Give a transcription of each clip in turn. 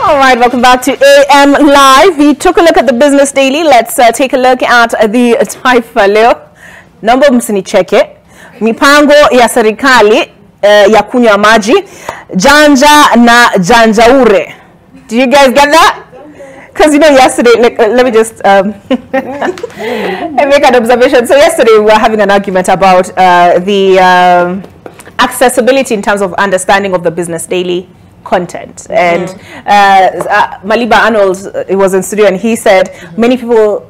All right, welcome back to AM Live. We took a look at the Business Daily. Let's take a look at the Taifa Leo. Naomba msinicheke. Mipango ya serikali ya kunywa maji, janja na janjaure. Do you guys get that? Because you know yesterday, let me just make an observation. So yesterday we were having an argument about the accessibility in terms of understanding of the Business Daily content. And Maliba Arnold, he was in studio and he said many people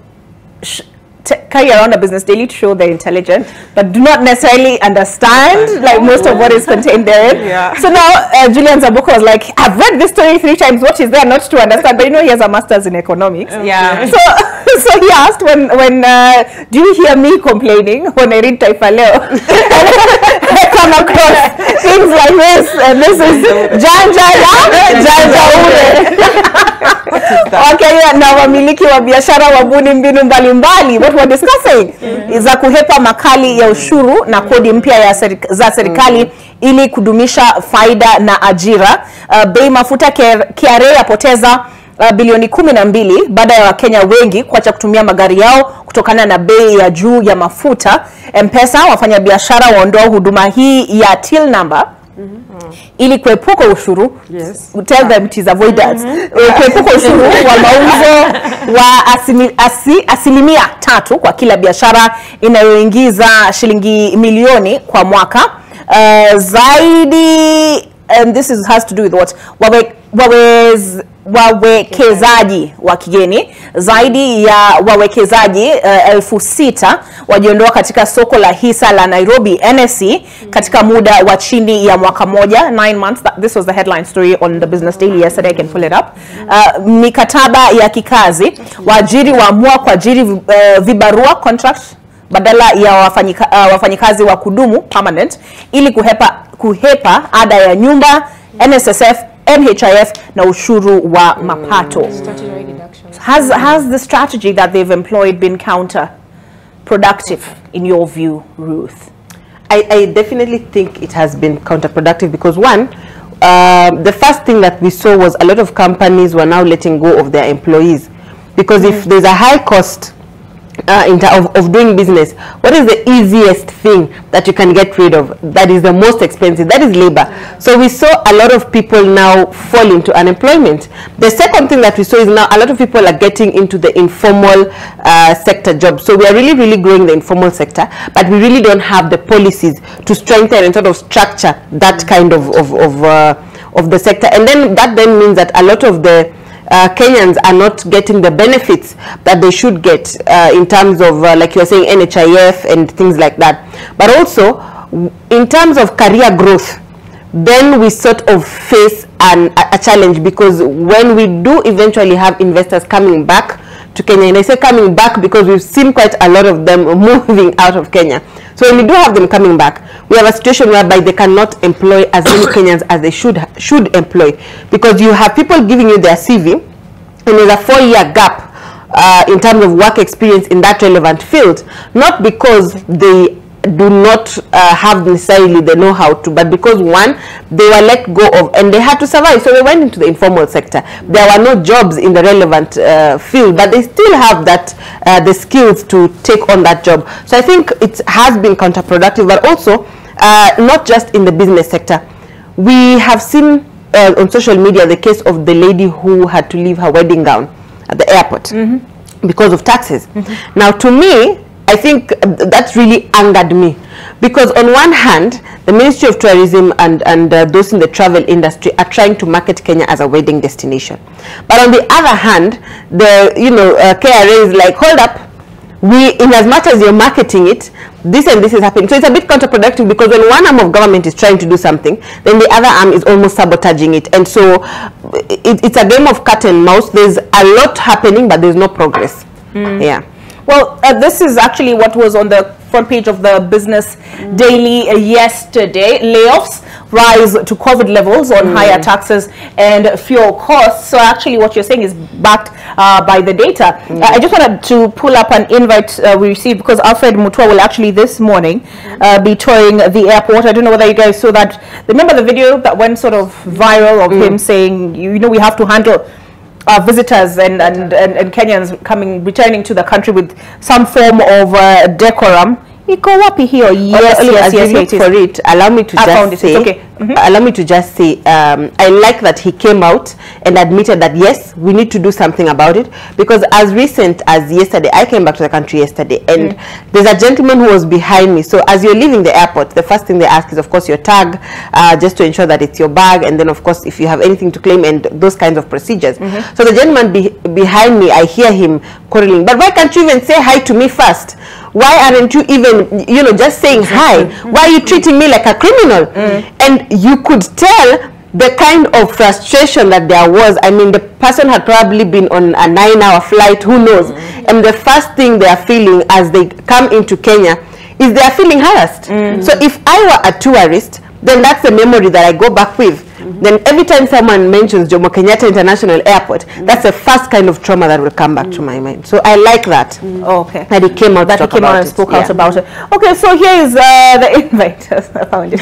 carry around a Business Daily to show they're intelligent, but do not necessarily understand like most of what is contained therein. Yeah. So now Julian Zaboko was like, I've read this story 3 times, what is there not to understand? But you know he has a master's in economics. Yeah. So he asked when do you hear me complaining when I read Taifa Leo? I come across things like this, and this is Janja Ure. Wakenya na wamiliki wa biashara wabuni mbinu mbalimbali. What we're discussing is za kuhepa makali ya ushuru na kodi mpya za serikali ili kudumisha faida na ajira. Bei mafuta KRA yapoteza bilioni 12 baada ya Wakenya wengi kuacha kutumia magari yao kutokana na bei ya juu ya mafuta. M-Pesa wafanya biashara waondoa huduma hii ya till number ili kuepuka ushuru. Yes. Tell them it is avoidance. Kuepuka ushuru wa mauzo wa asilimia 3 kwa kila biashara inayoingiza shilingi milioni kwa mwaka. Zaidi, and this has to do with what? Wawekezaji wa kigeni, zaidi ya wawekezaji 6,000 wajiondoa katika soko la hisa la Nairobi NSE katika muda wa chini ya mwaka moja, 9 months. This was the headline story on the Business Daily yesterday. I can pull it up. Mikataba ya kikazi, waajiri waamua kuajiri vibarua contract badala ya wafanyikazi wa kudumu permanent ili kuhepa ada ya nyumba, NSSF, NHIF na ushuru wa mapato. Has the strategy that they've employed been counterproductive in your view, Ruth? I definitely think it has been counterproductive because one, the first thing that we saw was a lot of companies were now letting go of their employees because if there's a high cost of doing business, what is the easiest thing that you can get rid of? That is the most expensive. That is labor. So we saw a lot of people now fall into unemployment. The second thing that we saw is now a lot of people are getting into the informal sector jobs. So we are really growing the informal sector, but we really don't have the policies to strengthen and sort of structure that kind of the sector. And then that means that a lot of the Kenyans are not getting the benefits that they should get in terms of like you were saying, NHIF and things like that. But also in terms of career growth, then we sort of face a challenge, because when we do eventually have investors coming back to Kenya, and I say coming back because we've seen quite a lot of them moving out of Kenya. So when we do have them coming back, we have a situation whereby they cannot employ as many Kenyans as they should employ, because you have people giving you their CV and there's a 4-year gap in terms of work experience in that relevant field, not because they do not have necessarily the know-how to, but because one, they were let go of and they had to survive, so they went into the informal sector. There were no jobs in the relevant field, but they still have that the skills to take on that job. So I think it has been counterproductive, but also not just in the business sector. We have seen on social media the case of the lady who had to leave her wedding gown at the airport because of taxes. Now to me, I think that's really angered me, because on one hand, the Ministry of Tourism and those in the travel industry are trying to market Kenya as a wedding destination. But on the other hand, the KRA is like, hold up, in as much as you're marketing it, this and this is happening. So it's a bit counterproductive, because when one arm of government is trying to do something, then the other arm is almost sabotaging it. And so it's a game of cat and mouse. There's a lot happening, but there's no progress. Yeah. Well, this is actually what was on the front page of the Business Daily yesterday. Layoffs rise to COVID levels on higher taxes and fuel costs. So actually what you're saying is backed by the data. I just wanted to pull up an invite we received, because Alfred Mutua will actually this morning be touring the airport. I don't know whether you guys saw that. Remember the video that went sort of viral of him saying, you know, we have to handle visitors and Kenyans returning to the country with some form of decorum. Yes, for it, allow me to just say, okay. Allow me to just say, I like that he came out and admitted that yes, we need to do something about it, because as recent as yesterday, I came back to the country yesterday, and there's a gentleman who was behind me. So as you're leaving the airport, the first thing they ask is, of course, your tag, just to ensure that it's your bag, and then of course if you have anything to claim and those kinds of procedures. So the gentleman behind me, I hear him quarreling, but why can't you even say hi to me first? Why aren't you even, you know, just saying hi? Why are you treating me like a criminal? And you could tell the kind of frustration that there was. I mean, the person had probably been on a 9-hour flight, who knows? And the first thing they are feeling as they come into Kenya is they are feeling harassed. So if I were a tourist, then that's the memory that I go back with. Then every time someone mentions Jomo Kenyatta International Airport, that's the first kind of trauma that will come back to my mind. So I like that. Okay. That he came out, that he came out and spoke out about it. Okay, so here is the invite. I found it.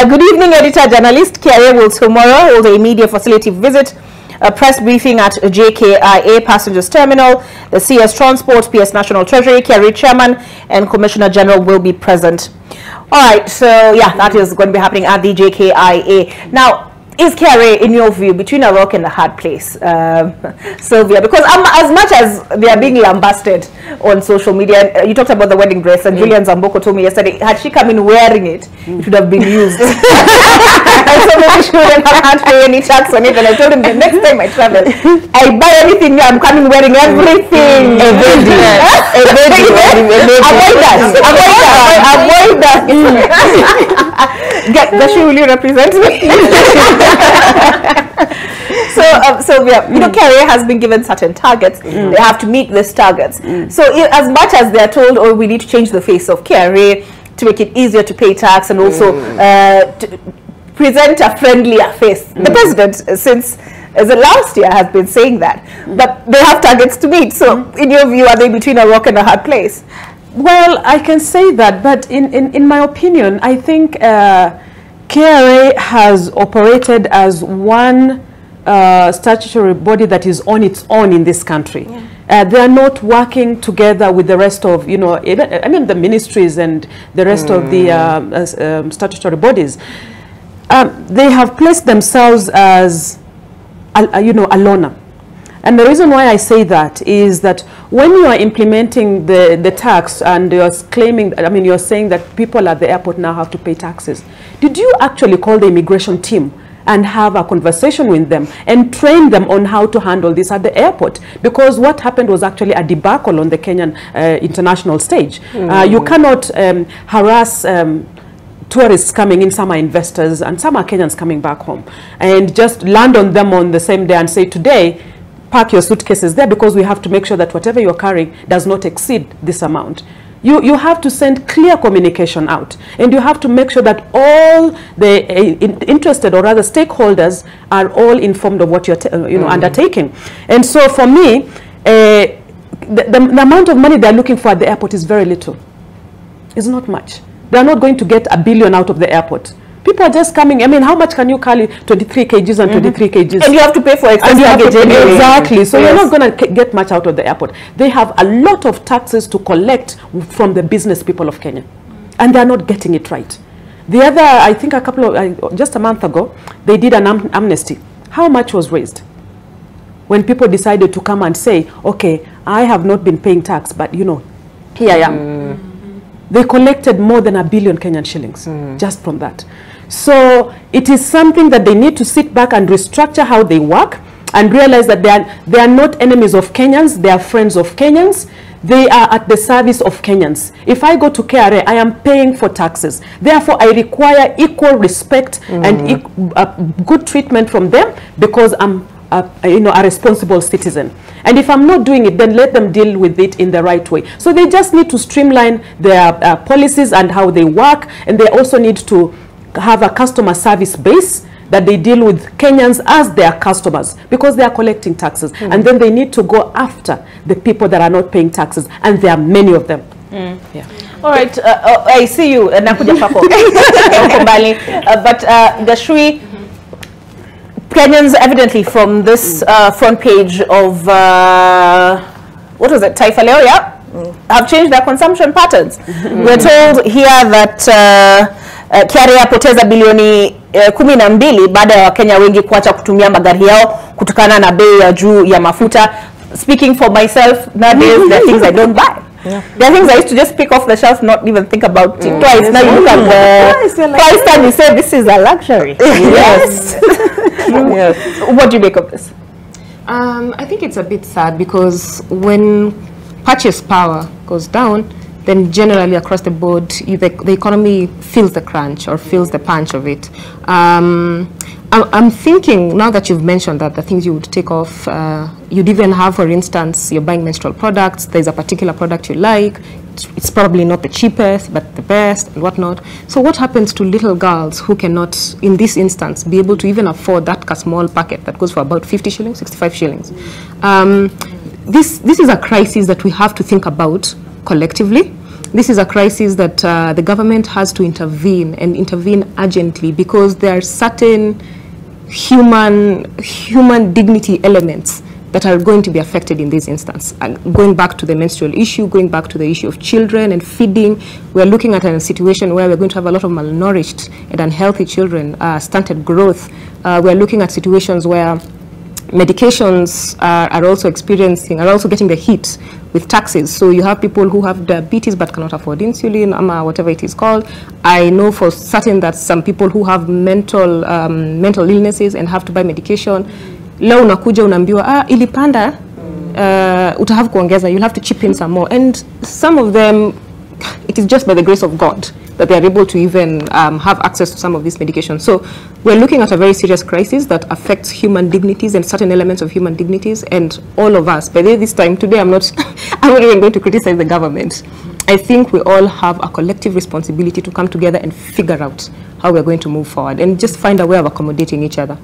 Good evening, editor, journalist. KRA will tomorrow hold a media facility visit, a press briefing at JKIA Passengers Terminal. The CS Transport, PS National Treasury, KRA Chairman and Commissioner General will be present. All right, so yeah, that is going to be happening at the JKIA. Now, is KRA, in your view, between a rock and a hard place, Sylvia? Because as much as they are being lambasted on social media, you talked about the wedding dress, and Julian Zamboko told me yesterday, had she come in wearing it, it would have been used. And so maybe she wouldn't have had to pay any tax on it. And I told him the next time I travel, I buy anything new, I'm coming wearing everything. Avoid that. Gashi, will you represent me? So you know, KRA has been given certain targets. They have to meet these targets. So as much as they are told, oh, we need to change the face of KRA to make it easier to pay tax, and also to present a friendlier face. The president, since the last year, has been saying that. But they have targets to meet. So in your view, are they between a rock and a hard place? Well, I can say that, but in my opinion, I think KRA has operated as one statutory body that is on its own in this country. They are not working together with the rest of, you know, I mean the ministries and the rest of the statutory bodies. They have placed themselves as, you know, a loner. And the reason why I say that is that when you are implementing the tax and you're claiming, I mean, you're saying that people at the airport now have to pay taxes, did you actually call the immigration team and have a conversation with them and train them on how to handle this at the airport? Because what happened was actually a debacle on the Kenyan international stage. You cannot harass tourists coming in, some are investors and some are Kenyans coming back home, and just land on them on the same day and say, today, park your suitcases there because we have to make sure that whatever you're carrying does not exceed this amount. You have to send clear communication out, and you have to make sure that all the interested, or rather stakeholders, are all informed of what you're undertaking. And so for me, the amount of money they're looking for at the airport is very little. It's not much. They're not going to get $1 billion out of the airport. People are just coming. I mean, how much can you carry 23 kgs and 23 kgs? And you have to pay for expense baggage anyway. Exactly. So you're not going to get much out of the airport. They have a lot of taxes to collect from the business people of Kenya, and they're not getting it right. The other, I think just a month ago, they did an amnesty. How much was raised? When people decided to come and say, okay, I have not been paying tax, but you know, here I am. They collected more than 1 billion Kenyan shillings just from that. So it is something that they need to sit back and restructure how they work, and realize that they are not enemies of Kenyans, they are friends of Kenyans. They are at the service of Kenyans. If I go to KRA, I am paying for taxes. Therefore, I require equal respect and good treatment from them, because I'm a responsible citizen. And if I'm not doing it, then let them deal with it in the right way. So they just need to streamline their policies and how they work. And they also need to have a customer service base that they deal with Kenyans as their customers, because they are collecting taxes. And then they need to go after the people that are not paying taxes. And there are many of them. Yeah. All right, I see you. Nakuja pako. But Gashui, Kenyans evidently from this front page of, what was it, Taifa Leo, have changed their consumption patterns. We're told here that KRA yapoteza bilioni 12 baada ya Wakenya wengi kuacha kutumia magari yao kutokana na bei ya juu ya mafuta. Speaking for myself, nowadays there are things I don't buy. There are things I used to just pick off the shelf, not even think about it twice. Now you look at the price tag, you say this is a luxury. Yes. What do you make of this? I think it's a bit sad, because when purchase power goes down, then generally across the board, the economy feels the crunch or feels the punch of it. I'm thinking, now that you've mentioned that, the things you would take off, you'd even have, for instance, you're buying menstrual products, there's a particular product you like, it's probably not the cheapest, but the best, and whatnot. So what happens to little girls who cannot, in this instance, be able to even afford that small packet that goes for about 50 shillings, 65 shillings? This is a crisis that we have to think about collectively. This is a crisis that the government has to intervene, and intervene urgently, because there are certain human dignity elements that are going to be affected in this instance. Going back to the menstrual issue, going back to the issue of children and feeding, we're looking at a situation where we're going to have a lot of malnourished and unhealthy children, stunted growth. We're looking at situations where medications are also getting the hit with taxes. So you have people who have diabetes but cannot afford insulin, whatever it is called. I know for certain that some people who have mental illnesses and have to buy medication, leo unakuja unaambiwa ilipanda, utahavu kuongeza, you'll have to chip in some more. And some of them, it is just by the grace of God that they are able to even have access to some of these medications. So we're looking at a very serious crisis that affects human dignities and certain elements of human dignities, and all of us. By this time, today I'm not even going to criticize the government. I think we all have a collective responsibility to come together and figure out how we're going to move forward and just find a way of accommodating each other.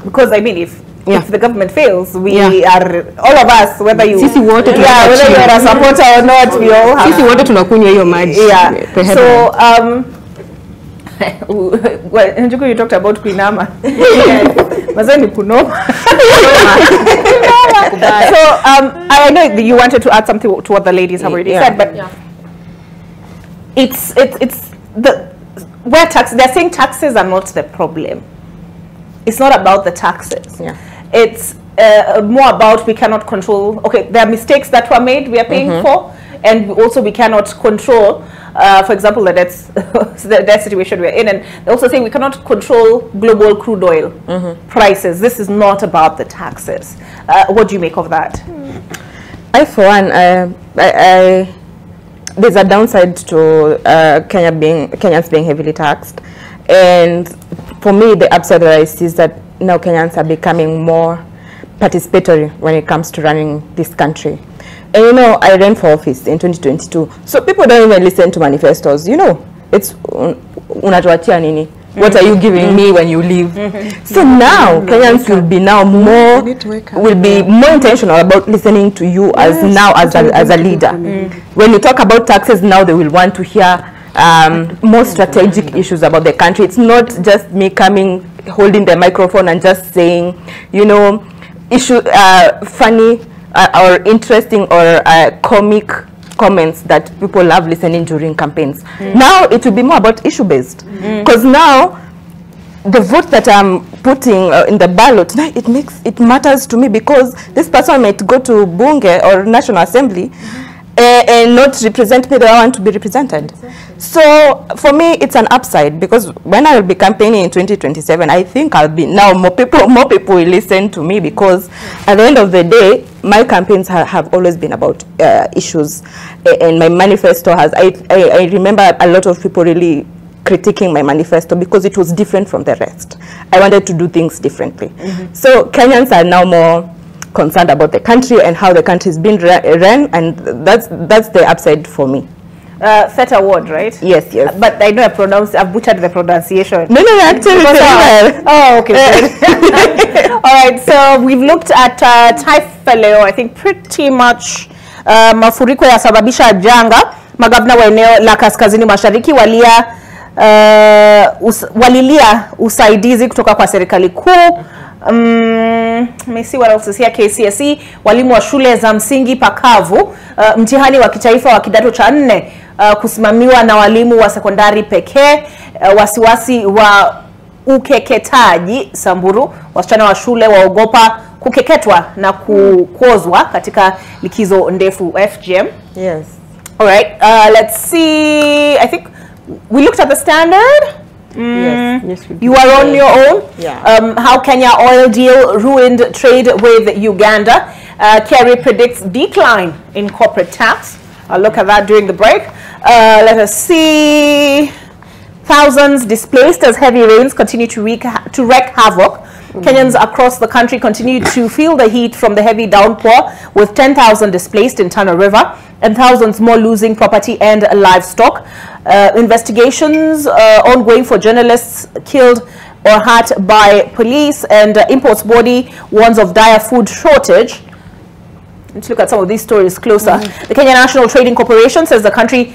Because I mean, if the government fails, we are, all of us, whether you whether you're a supporter or not, we all have. So well, you talked about Kuinama. So I know you wanted to add something to what the ladies have already said, but it's where they're saying taxes are not the problem. It's not about the taxes. It's more about we cannot control. Okay, there are mistakes that were made, we are paying for, and also we cannot control, for example, the debt situation we're in. And they also say we cannot control global crude oil prices. This is not about the taxes. What do you make of that? I, for one, there's a downside to Kenyans being heavily taxed. And for me, the upside that I see is that now Kenyans are becoming more participatory when it comes to running this country. And you know, I ran for office in 2022. So people don't even listen to manifestos. You know, it's unatuachia nini? What are you giving me when you leave? So now Kenyans will be more intentional about listening to you as a leader. When you talk about taxes now, they will want to hear more strategic issues about the country. It's not just me coming, holding the microphone and just saying, you know, funny or interesting or comic comments that people love listening during campaigns. Now it will be more about issue-based, because now the vote that I'm putting in the ballot, now it matters to me, because this person might go to Bunge or National Assembly and not represent me the way I want to be represented. So for me, it's an upside, because when I will be campaigning in 2027, I think I'll be now more people will listen to me, because at the end of the day, my campaigns have always been about issues, and my manifesto has. I remember a lot of people really critiquing my manifesto because it was different from the rest. I wanted to do things differently. So Kenyans are now more concerned about the country and how the country is being run, and that's the upside for me. Theta Ward, right? Yes, yes. But I know I've butchered the pronunciation. No, actually. Oh, okay. All right, so we've looked at Taifa Leo. I think pretty much mafuriko yasababisha janga. Magavana wa eneo la kaskazini mashariki walilia usaidizi kutoka kwa serikali kuu. Messi what else is here? KCSE, walimu wa shule za msingi pakavu, mtihani wa kitaifa wa kidato cha 4 kusimamiwa na walimu wa sekondari pekee, wasiwasi wa ukeketaji Samburu, wasichana wa shule waogopa kukeketwa na kukozwa katika likizo ndefu FGM. Yes. All right, let's see. I think we looked at the Standard. Yes, you are on your own. Yeah. How Kenya oil deal ruined trade with Uganda. Kerry predicts decline in corporate tax. I'll look at that during the break. Let us see. Thousands displaced as heavy rains continue to wreak havoc. Kenyans across the country continue to feel the heat from the heavy downpour, with 10,000 displaced in Tana River and thousands more losing property and livestock. Investigations ongoing for journalists killed or hurt by police, and imports body warns of dire food shortage. Let's look at some of these stories closer. The Kenya National Trading Corporation says the country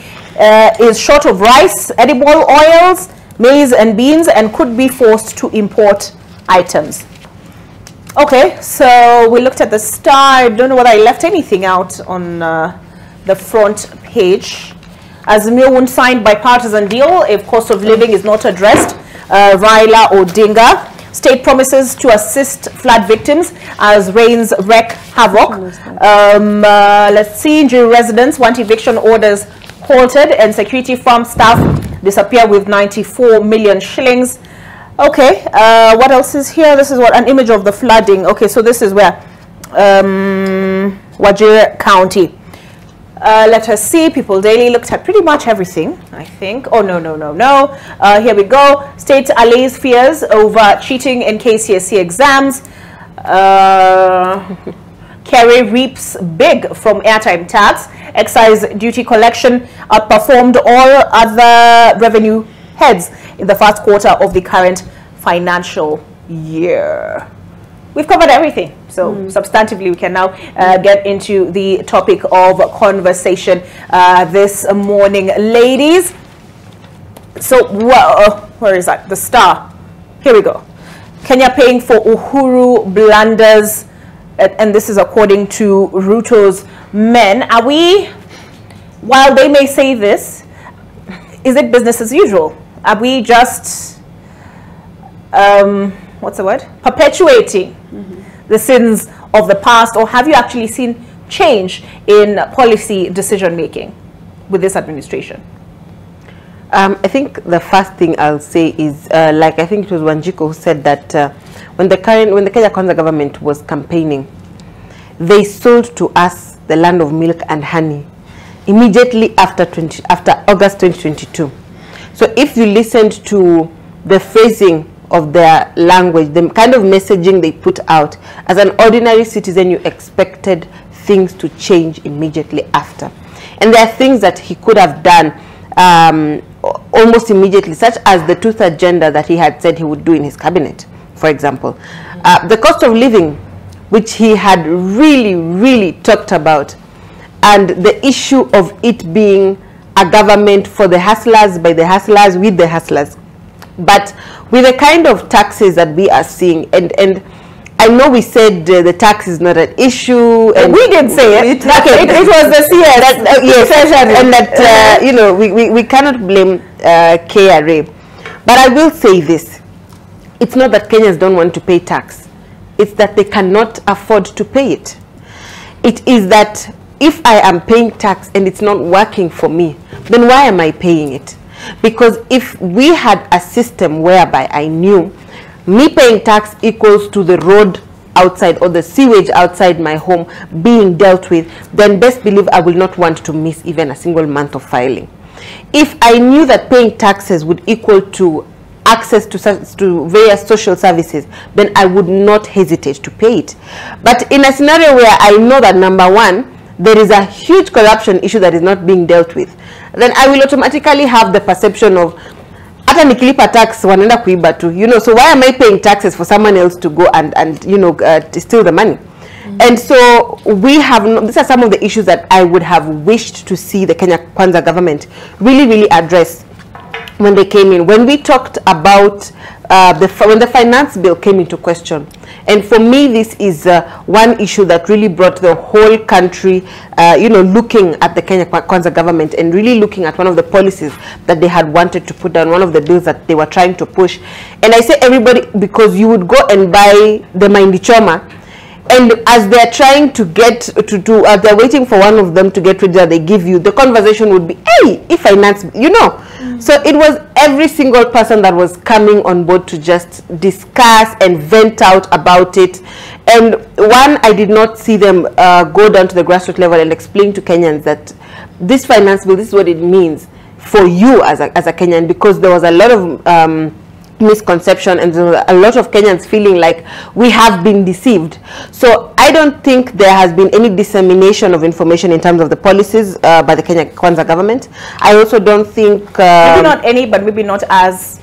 is short of rice, edible oils, maize and beans, and could be forced to import items. Okay, so we looked at the Star. I don't know whether I left anything out on the front page. Azimio won't sign bipartisan deal if cost of living is not addressed. Raila Odinga. State promises to assist flood victims as rains wreak havoc. Let's see. Njeri residents want eviction orders halted, and security firm staff disappear with 94 million shillings. Okay, what else is here? This is what an image of the flooding. Okay, so this is where Wajir County. Let us see. People Daily looked at pretty much everything, I think. Oh, no. Here we go. State allays fears over cheating in KCSE exams. Kerry reaps big from airtime tax. Excise duty collection outperformed all other revenue heads in the first quarter of the current financial year. We've covered everything, so substantively we can now get into the topic of conversation this morning, ladies. So where is that? The Star. Here we go. Kenya paying for Uhuru blunders, and this is according to Ruto's men. Are we, while they may say this, is it business as usual? Are we just, what's the word? Perpetuating the sins of the past, or have you actually seen change in policy decision making with this administration? I think the first thing I'll say is, like I think it was Wanjiko who said that when the Kenya Kwanza government was campaigning, they sold to us the land of milk and honey immediately after August 2022. So if you listened to the phrasing of their language, the kind of messaging they put out, as an ordinary citizen, you expected things to change immediately after. And there are things that he could have done almost immediately, such as the tooth agenda that he had said he would do in his cabinet, for example. The cost of living, which he had really talked about, and the issue of it being a government for the hustlers, by the hustlers, with the hustlers. But with the kind of taxes that we are seeing, and I know we said the tax is not an issue, and we did say it. It was the CS. Yes, and that you know, we cannot blame KRA. But I will say this: it's not that Kenyans don't want to pay tax; it's that they cannot afford to pay it. It is that if I am paying tax and it's not working for me, then why am I paying it? Because if we had a system whereby I knew me paying tax equals to the road outside or the sewage outside my home being dealt with, then best believe I will not want to miss even a single month of filing. If I knew that paying taxes would equal to access to various social services, then I would not hesitate to pay it. But in a scenario where I know that, number one, there is a huge corruption issue that is not being dealt with, then I will automatically have the perception of, hata nikilipa tax wanaenda kuiba tu, you know, so why am I paying taxes for someone else to go and you know, to steal the money? And so we have, these are some of the issues that I would have wished to see the Kenya Kwanza government really address when they came in. When we talked about when the finance bill came into question, and for me this is one issue that really brought the whole country you know, looking at the Kenya Kwanza government and really looking at one of the policies that they had wanted to put down, one of the bills that they were trying to push. And I say everybody because you would go and buy the Mahindi Choma, and as they're trying to get they're waiting for one of them to get ready that they give you, the conversation would be, hey, if finance, you know. So it was every single person that was coming on board to just discuss and vent out about it. And one, I did not see them go down to the grassroots level and explain to Kenyans that this finance bill, this is what it means for you as a Kenyan, because there was a lot of misconception and there were a lot of Kenyans feeling like we have been deceived. So I don't think there has been any dissemination of information in terms of the policies by the Kenya Kwanza government. I also don't think maybe not any, but maybe not as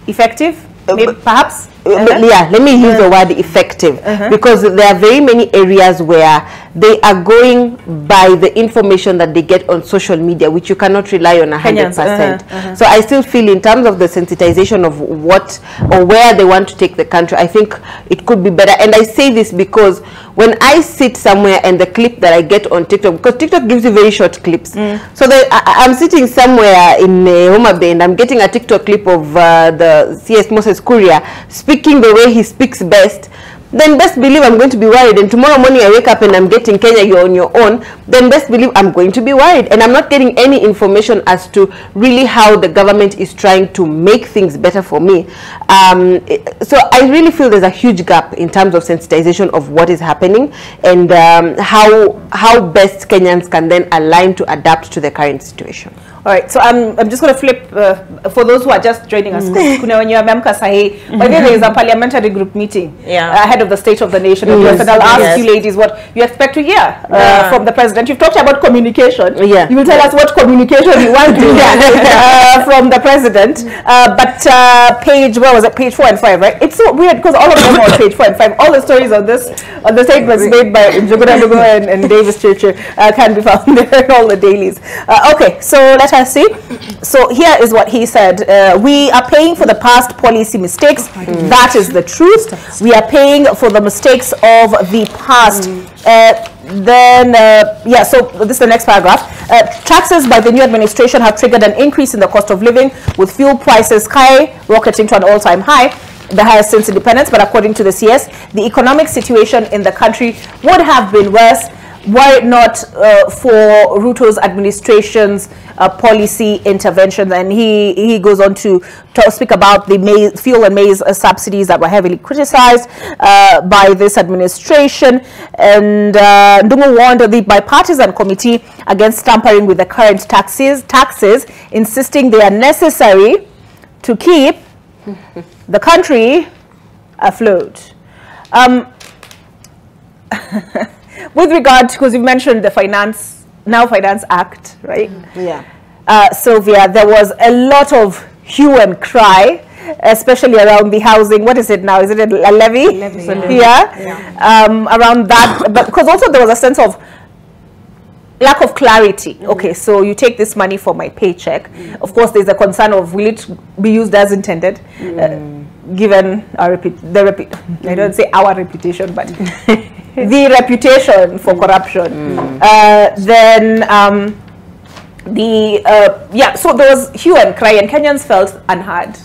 effective, maybe, perhaps. Yeah, let me use the word effective, because there are very many areas where they are going by the information that they get on social media, which you cannot rely on 100%. So I still feel in terms of the sensitization of what or where they want to take the country, I think it could be better. And I say this because when I sit somewhere and the clip that I get on TikTok, because TikTok gives you very short clips, so that I'm sitting somewhere in Homa Bay and I'm getting a TikTok clip of the CS Moses Kuria speaking the way he speaks best, then best believe I'm going to be worried. And tomorrow morning I wake up and I'm getting Kenya, you're on your own, then best believe I'm going to be worried. And I'm not getting any information as to really how the government is trying to make things better for me. So I really feel there's a huge gap in terms of sensitization of what is happening and how best Kenyans can then align to adapt to the current situation. All right, so I'm just going to flip for those who are just joining us. By the way, there is a parliamentary group meeting ahead of the State of the Nation. And I'll ask you ladies what you expect to hear from the president. You've talked about communication. You will tell us what communication you want to hear from the president. But page, where was it? Page 4 and 5, right? It's so weird because all of them are on page 4 and 5. All the stories on this, on the statements made by Njuguna Lugo and Davis Churchill can be found there in all the dailies. Okay, so let us see. So here is what he said. We are paying for the past policy mistakes. That is the truth. We are paying for the mistakes of the past. So this is the next paragraph. Taxes by the new administration have triggered an increase in the cost of living, with fuel prices skyrocketing to an all-time high, the highest since independence. But according to the CS, the economic situation in the country would have been worse were it not for Ruto's administration's policy interventions. And he goes on to speak about the fuel and maize subsidies that were heavily criticized by this administration. And Ndungu warned the bipartisan committee against tampering with the current taxes, insisting they are necessary to keep the country afloat. With regard, because you mentioned the Finance Act, right? Sylvia, there was a lot of hue and cry, especially around the housing. What is it now? Is it a levy? Around that, but because also there was a sense of lack of clarity. Okay, so you take this money for my paycheck. Of course, there's a concern of will it be used as intended, given our I don't say our reputation, but the reputation for corruption. So there was hue and cry, and Kenyans felt unheard.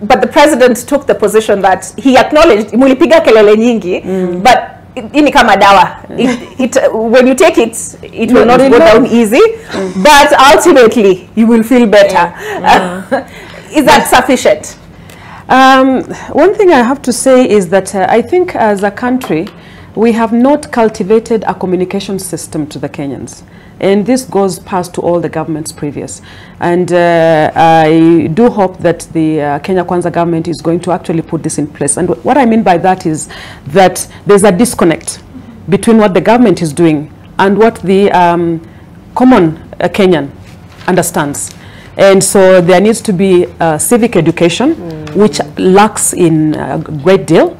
But the president took the position that he acknowledged mulipiga kelele nyingi, but ini kama dawa. When you take it, it will not go down easy, but ultimately you will feel better. Is that sufficient? One thing I have to say is that I think as a country, we have not cultivated a communication system to the Kenyans. And this goes past to all the governments previous. And I do hope that the Kenya Kwanza government is going to actually put this in place. And what I mean by that is that there's a disconnect between what the government is doing and what the common Kenyan understands. And so there needs to be civic education, which lacks in a great deal.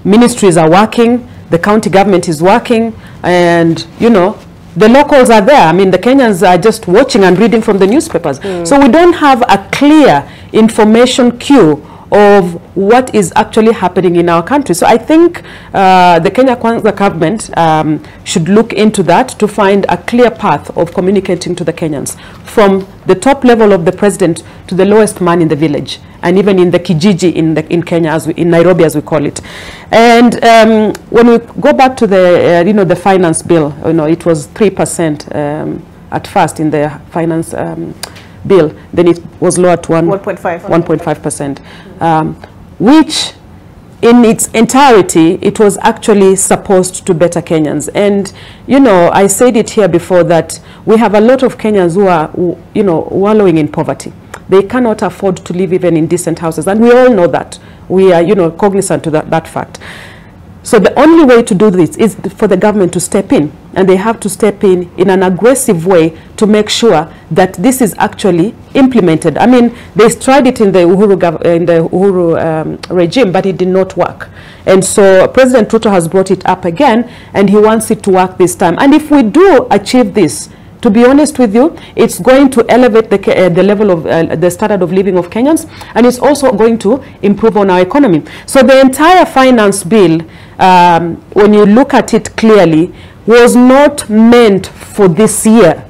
Ministries are working, the county government is working, and, you know, the locals are there. I mean, the Kenyans are just watching and reading from the newspapers. So we don't have a clear information queue of what is actually happening in our country. So I think the Kenya Kwanza government should look into that to find a clear path of communicating to the Kenyans from the top level of the president to the lowest man in the village, and even in the kijiji in Kenya, in Nairobi as we call it. And when we go back to the you know, the finance bill, you know, it was 3% at first in the finance bill, then it was lowered to 1.5%, which in its entirety, it was actually supposed to better Kenyans. And, you know, I said it here before that we have a lot of Kenyans who are, you know, wallowing in poverty. They cannot afford to live even in decent houses. And we all know that. We are, you know, cognizant to that fact. So the only way to do this is for the government to step in, and they have to step in an aggressive way to make sure that this is actually implemented. I mean, they tried it in the Uhuru regime, but it did not work. And so President Ruto has brought it up again, and he wants it to work this time. And if we do achieve this, to be honest with you, it's going to elevate the level of the standard of living of Kenyans, and it's also going to improve on our economy. So the entire finance bill, when you look at it clearly, was not meant for this year.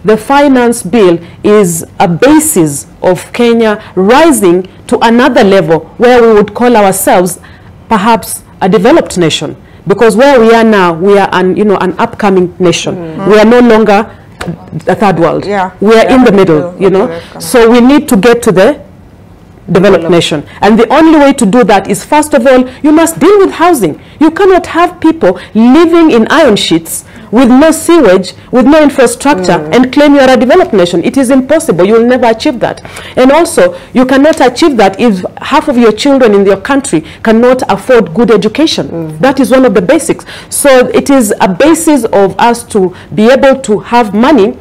The finance bill is a basis of Kenya rising to another level where we would call ourselves perhaps a developed nation. Because where we are now, we are an upcoming nation. We are no longer the third world. We are in the middle, you know. So we need to get to the developed nation. And the only way to do that is, first of all, you must deal with housing. You cannot have people living in iron sheets with no sewage, with no infrastructure, and claim you are a developed nation. It is impossible. You will never achieve that. And also, you cannot achieve that if half of your children in your country cannot afford good education. That is one of the basics. So it is a basis of us to be able to have money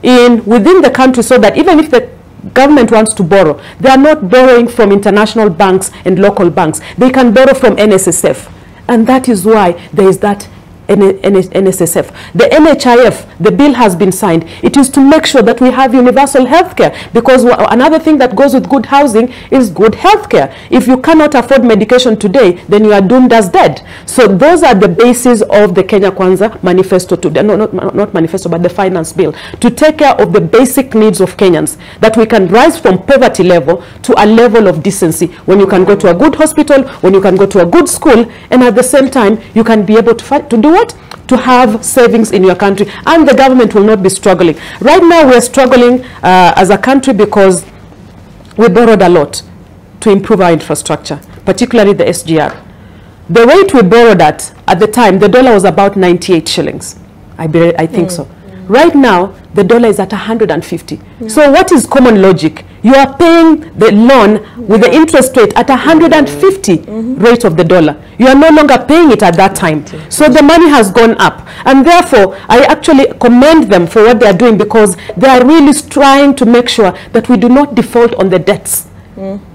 within the country, so that even if the government wants to borrow, they are not borrowing from international banks and local banks. They can borrow from NSSF. And that is why there is that NSSF. The NHIF, the bill has been signed. It is to make sure that we have universal health care, because another thing that goes with good housing is good health care. If you cannot afford medication today, then you are doomed as dead. So those are the basis of the Kenya Kwanza manifesto today. No, not manifesto, but the finance bill, to take care of the basic needs of Kenyans, that we can rise from poverty level to a level of decency, when you can go to a good hospital, when you can go to a good school, and at the same time, you can be able to do what? To have savings in your country, and the government will not be struggling. Right now we are struggling as a country because we borrowed a lot to improve our infrastructure, particularly the SGR. The rate we borrowed at the time, the dollar was about 98 shillings. I think so. Right now, the dollar is at 150. So what is common logic? You are paying the loan with the interest rate at 150 rate of the dollar. You are no longer paying it at that time. So the money has gone up. And therefore, I actually commend them for what they are doing, because they are really trying to make sure that we do not default on the debts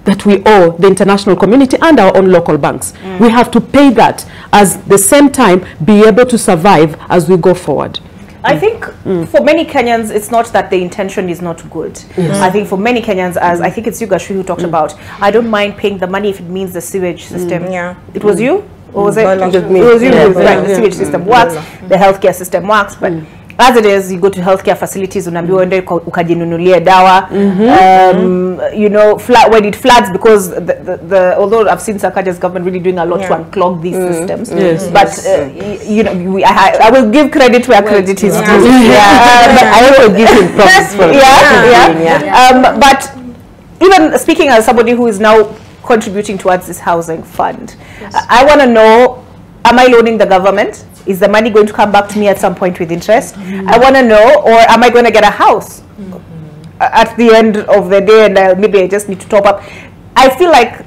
that we owe the international community and our own local banks. We have to pay that, at the same time be able to survive as we go forward. I think for many Kenyans, it's not that the intention is not good. I think for many Kenyans, as I think it's you, Gashri, who talked about, I don't mind paying the money if it means the sewage system. It was you? Or was it? It was you. Right, the sewage system works, the healthcare system works, but as it is, you go to healthcare facilities, unaambiwa uende ukajinunulie dawa, you know, when it floods, because although I've seen Sakaja's government really doing a lot to unclog these systems, but you know, I will give credit where credit is due. But I will give him props for but even speaking as somebody who is now contributing towards this housing fund, I want to know, am I loaning the government? is the money going to come back to me at some point with interest? I want to know, or am I going to get a house at the end of the day, and maybe I just need to top up? I feel like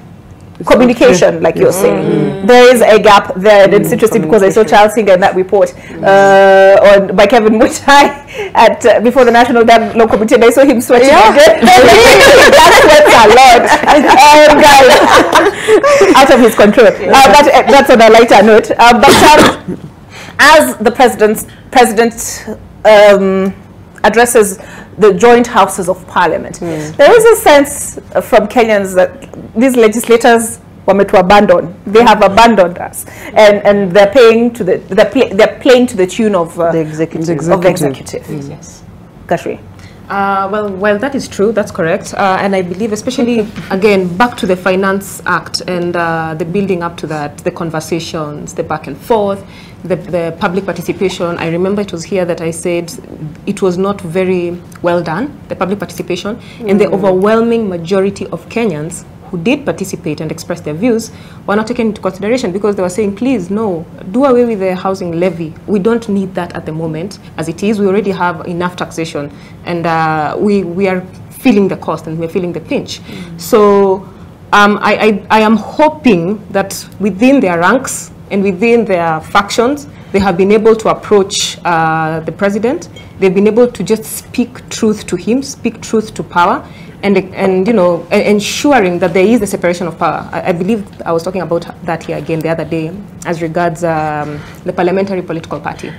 communication, like you're saying, there is a gap there, and it's interesting because I saw Charles Singer in that report by Kevin Mutai at before the National Dialogue Committee, and I saw him sweating again. That sweats a lot, guys, out of his control. But that's on a lighter note. But as the president addresses the joint houses of parliament, there is a sense from Kenyans that these legislators were to abandon. They have abandoned us, and they're paying to they're playing to the tune of the executive. Yes, Gashri. Well, that is true. That's correct. And I believe, especially again, back to the Finance Act and the building up to that, the conversations, the back and forth, the public participation. I remember it was here that I said it was not very well done, the public participation, and the overwhelming majority of Kenyans who did participate and express their views were not taken into consideration because they were saying, please, no, do away with the housing levy. We don't need that at the moment. As it is, we already have enough taxation, and we are feeling the cost and we're feeling the pinch. So I am hoping that within their ranks and within their factions, they have been able to approach the president. They've been able to just speak truth to him, speak truth to power, and you know, ensuring that there is a separation of power. I believe I was talking about that here again the other day as regards the parliamentary political party.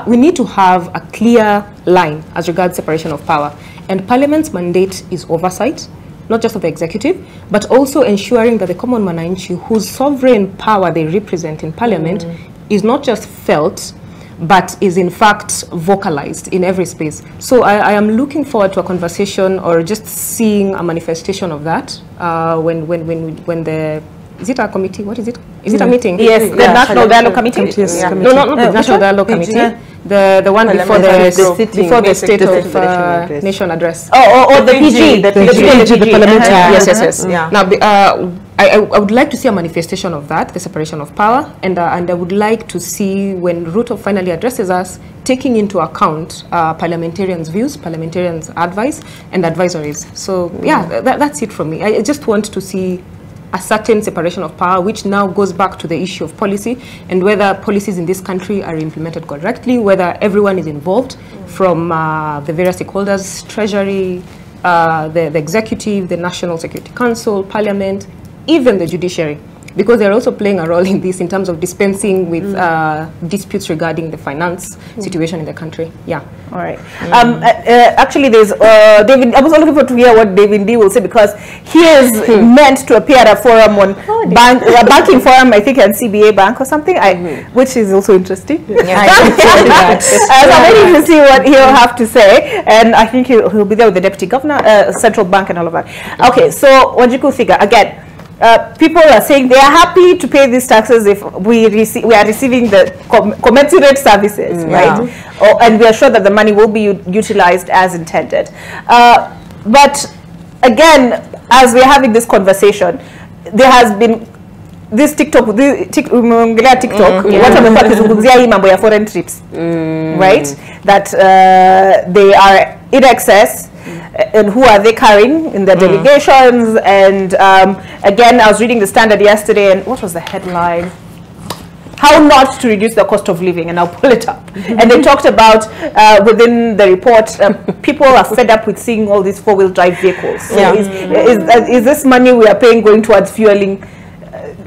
We need to have a clear line as regards separation of power, and Parliament's mandate is oversight, not just of the executive, but also ensuring that the common mananchi, whose sovereign power they represent in Parliament, is not just felt, but is in fact vocalized in every space. So I am looking forward to a conversation or just seeing a manifestation of that when the, is it a committee? What is it? Is it a meeting? Yes, the National Dialogue Committee. No, not the National Dialogue Committee. The one before the State of Nation address. Oh, the PG, the parliamentary. Yes. Now, I would like to see a manifestation of that, the separation of power, and I would like to see when Ruto finally addresses us, taking into account parliamentarians' views, parliamentarians' advice, and advisories. So, yeah, that's it from me. I just want to see a certain separation of power, which now goes back to the issue of policy and whether policies in this country are implemented correctly, whether everyone is involved from the various stakeholders, Treasury, the executive, the National Security Council, Parliament, even the judiciary, because they're also playing a role in this in terms of dispensing with disputes regarding the finance situation in the country. Yeah. All right. Actually, there's David. I was looking forward to hear what David D will say, because he is meant to appear at a forum on a banking forum, I think, at CBA Bank or something, which is also interesting. So I'm waiting to see what he'll have to say, and I think he'll be there with the Deputy Governor, Central Bank, and all of that. Okay. So Wanjiku Figure again. People are saying they are happy to pay these taxes if we are receiving the commensurate services, right? And we are sure that the money will be utilized as intended. But again, as we are having this conversation, there has been this TikTok, what are the foreign trips, right? That they are in excess. And who are they carrying in their delegations? And again, I was reading the Standard yesterday, and what was the headline? How not to reduce the cost of living, and I'll pull it up. And they talked about within the report, people are fed up with seeing all these four-wheel drive vehicles. So is this money we are paying going towards fueling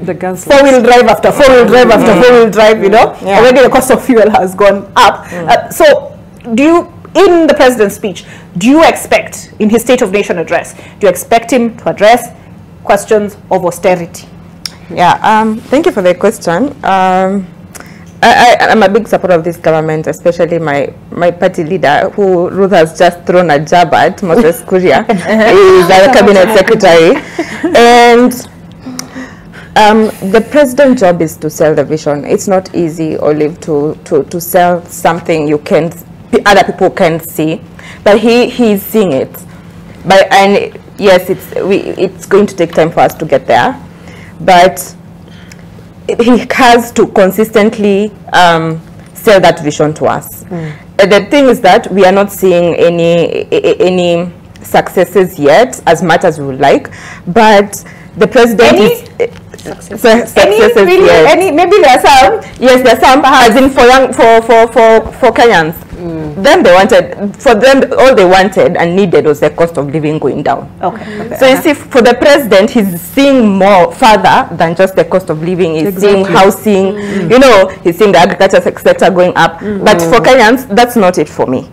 the gas four-wheel drive after four-wheel drive after four-wheel drive? You know, already the cost of fuel has gone up. So do you? In the president's speech, do you expect, in his State of Nation address, do you expect him to address questions of austerity? Yeah, thank you for the question. I'm a big supporter of this government, especially my party leader, who Ruth has just thrown a jab at, Moses Kuria, is our cabinet secretary. And the president's job is to sell the vision. It's not easy, Olive, to sell something you can other people can see, but he's seeing it. And yes, it's going to take time for us to get there, but he has to consistently sell that vision to us. The thing is that we are not seeing any successes yet, as much as we would like, but the president is successes. Really, yes. Maybe there are some. Yes, there are some, as in for Kenyans. Them they wanted, for them all they wanted and needed was the cost of living going down. Okay. So you see, for the president, he's seeing more further than just the cost of living. He's seeing housing, you know, he's seeing the agriculture sector going up. But for Kenyans, that's not it for me.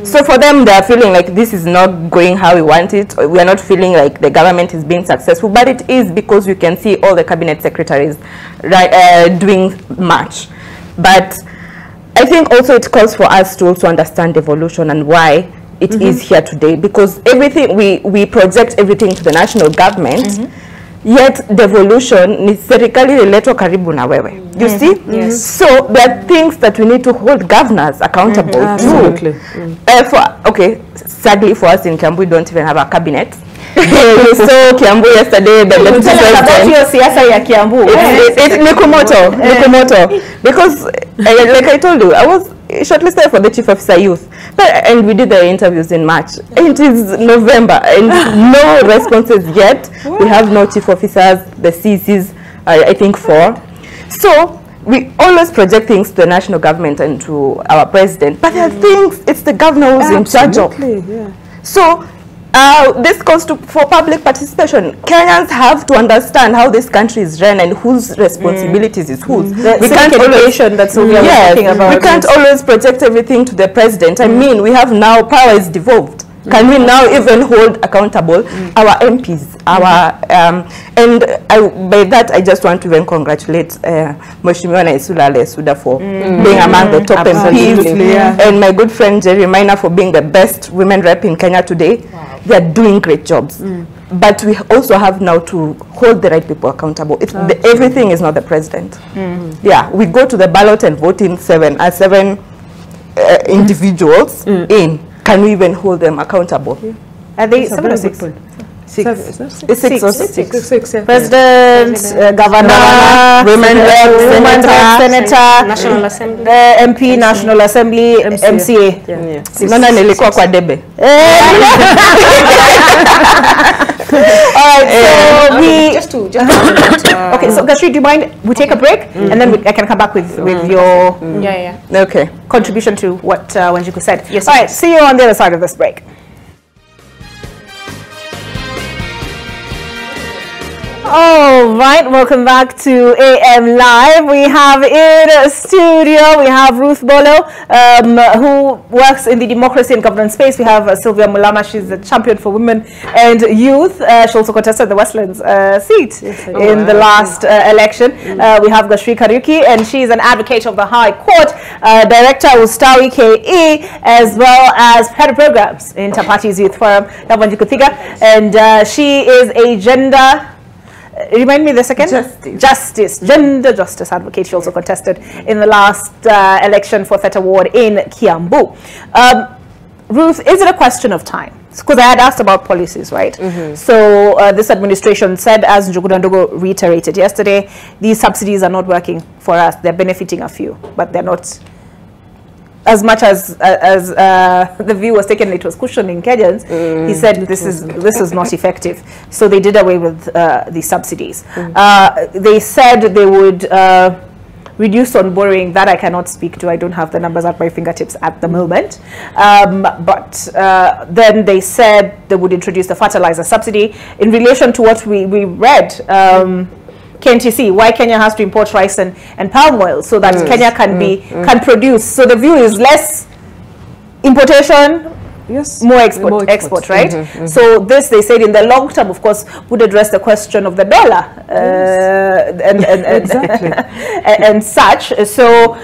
So for them, they are feeling like this is not going how we want it. We are not feeling like the government is being successful, but it is, because you can see all the cabinet secretaries doing much. But I think also it calls for us to also understand evolution and why it is here today, because everything we project everything to the national government, yet the evolution ni serikali iletwa karibu na wewe. You see? Yes. So there are things that we need to hold governors accountable Absolutely. okay, sadly for us in Kiambu, we don't even have a cabinet. We saw Kiambu yesterday, the deputy president. Your siasa ya Kiambu. It's Nikumoto. Because, like I told you, I was shortlisted for the Chief Officer Youth. And we did the interviews in March. It is November, and no responses yet. We have no Chief Officers, the CCs, I think 4. So, we always project things to the national government and to our president. But there are things, it's the governor who's in charge of. Yeah. So, this calls for public participation. Kenyans have to understand how this country is run and whose responsibilities is whose. We can't education that's what we are talking about. We can't always project everything to the president. I mean, we have now, power is devolved. Can we now even hold accountable our MPs, and by that I just want to even congratulate Mheshimiwa Naisula Lesuda for being among the top MPs, and my good friend Jerry Minor for being the best women rep in Kenya today. Wow. They are doing great jobs. But we also have now to hold the right people accountable. Everything is not the president. Yeah, we go to the ballot and vote in seven individuals in. Can we even hold them accountable? Are they 7 or 6? 6. It's 6 or 6. Yeah. President, governor, women rep, senator, National Assembly, MP, National Assembly, MCA. Nona nilikuwa kwa debe. Alright, so we just to okay, so Gashri, do you mind we take a break and then I can come back with your Okay. contribution to what Wanjiku said. Yes. Alright, see you on the other side of this break. All right, welcome back to AM Live. We have in studio, we have Ruth Bolo, who works in the democracy and governance space. We have Sylvia Mulama, she's a champion for women and youth. She also contested the Westlands seat in the last election. We have Gashri Kariuki, and she's an advocate of the High Court, Director Ustawi KE, as well as head of programs in Tapati's Youth Forum, and she is a gender... Remind me the second? Gender justice advocate. She also contested in the last election for that award in Kiambu. Ruth, is it a question of time? Because I had asked about policies, right? So this administration said, as Njogu Ndogo reiterated yesterday, these subsidies are not working for us. They're benefiting a few, but they're not. As much as the view was taken, it was cushioning Kenyans. He said this is not effective. So they did away with the subsidies. They said they would reduce on borrowing. That I cannot speak to. I don't have the numbers at my fingertips at the moment. But then they said they would introduce the fertilizer subsidy in relation to what we read. KNTC, why Kenya has to import rice and palm oil so that Kenya can produce. So the view is less importation, more export, right? So this, they said, in the long term, of course, would address the question of the dollar and such. So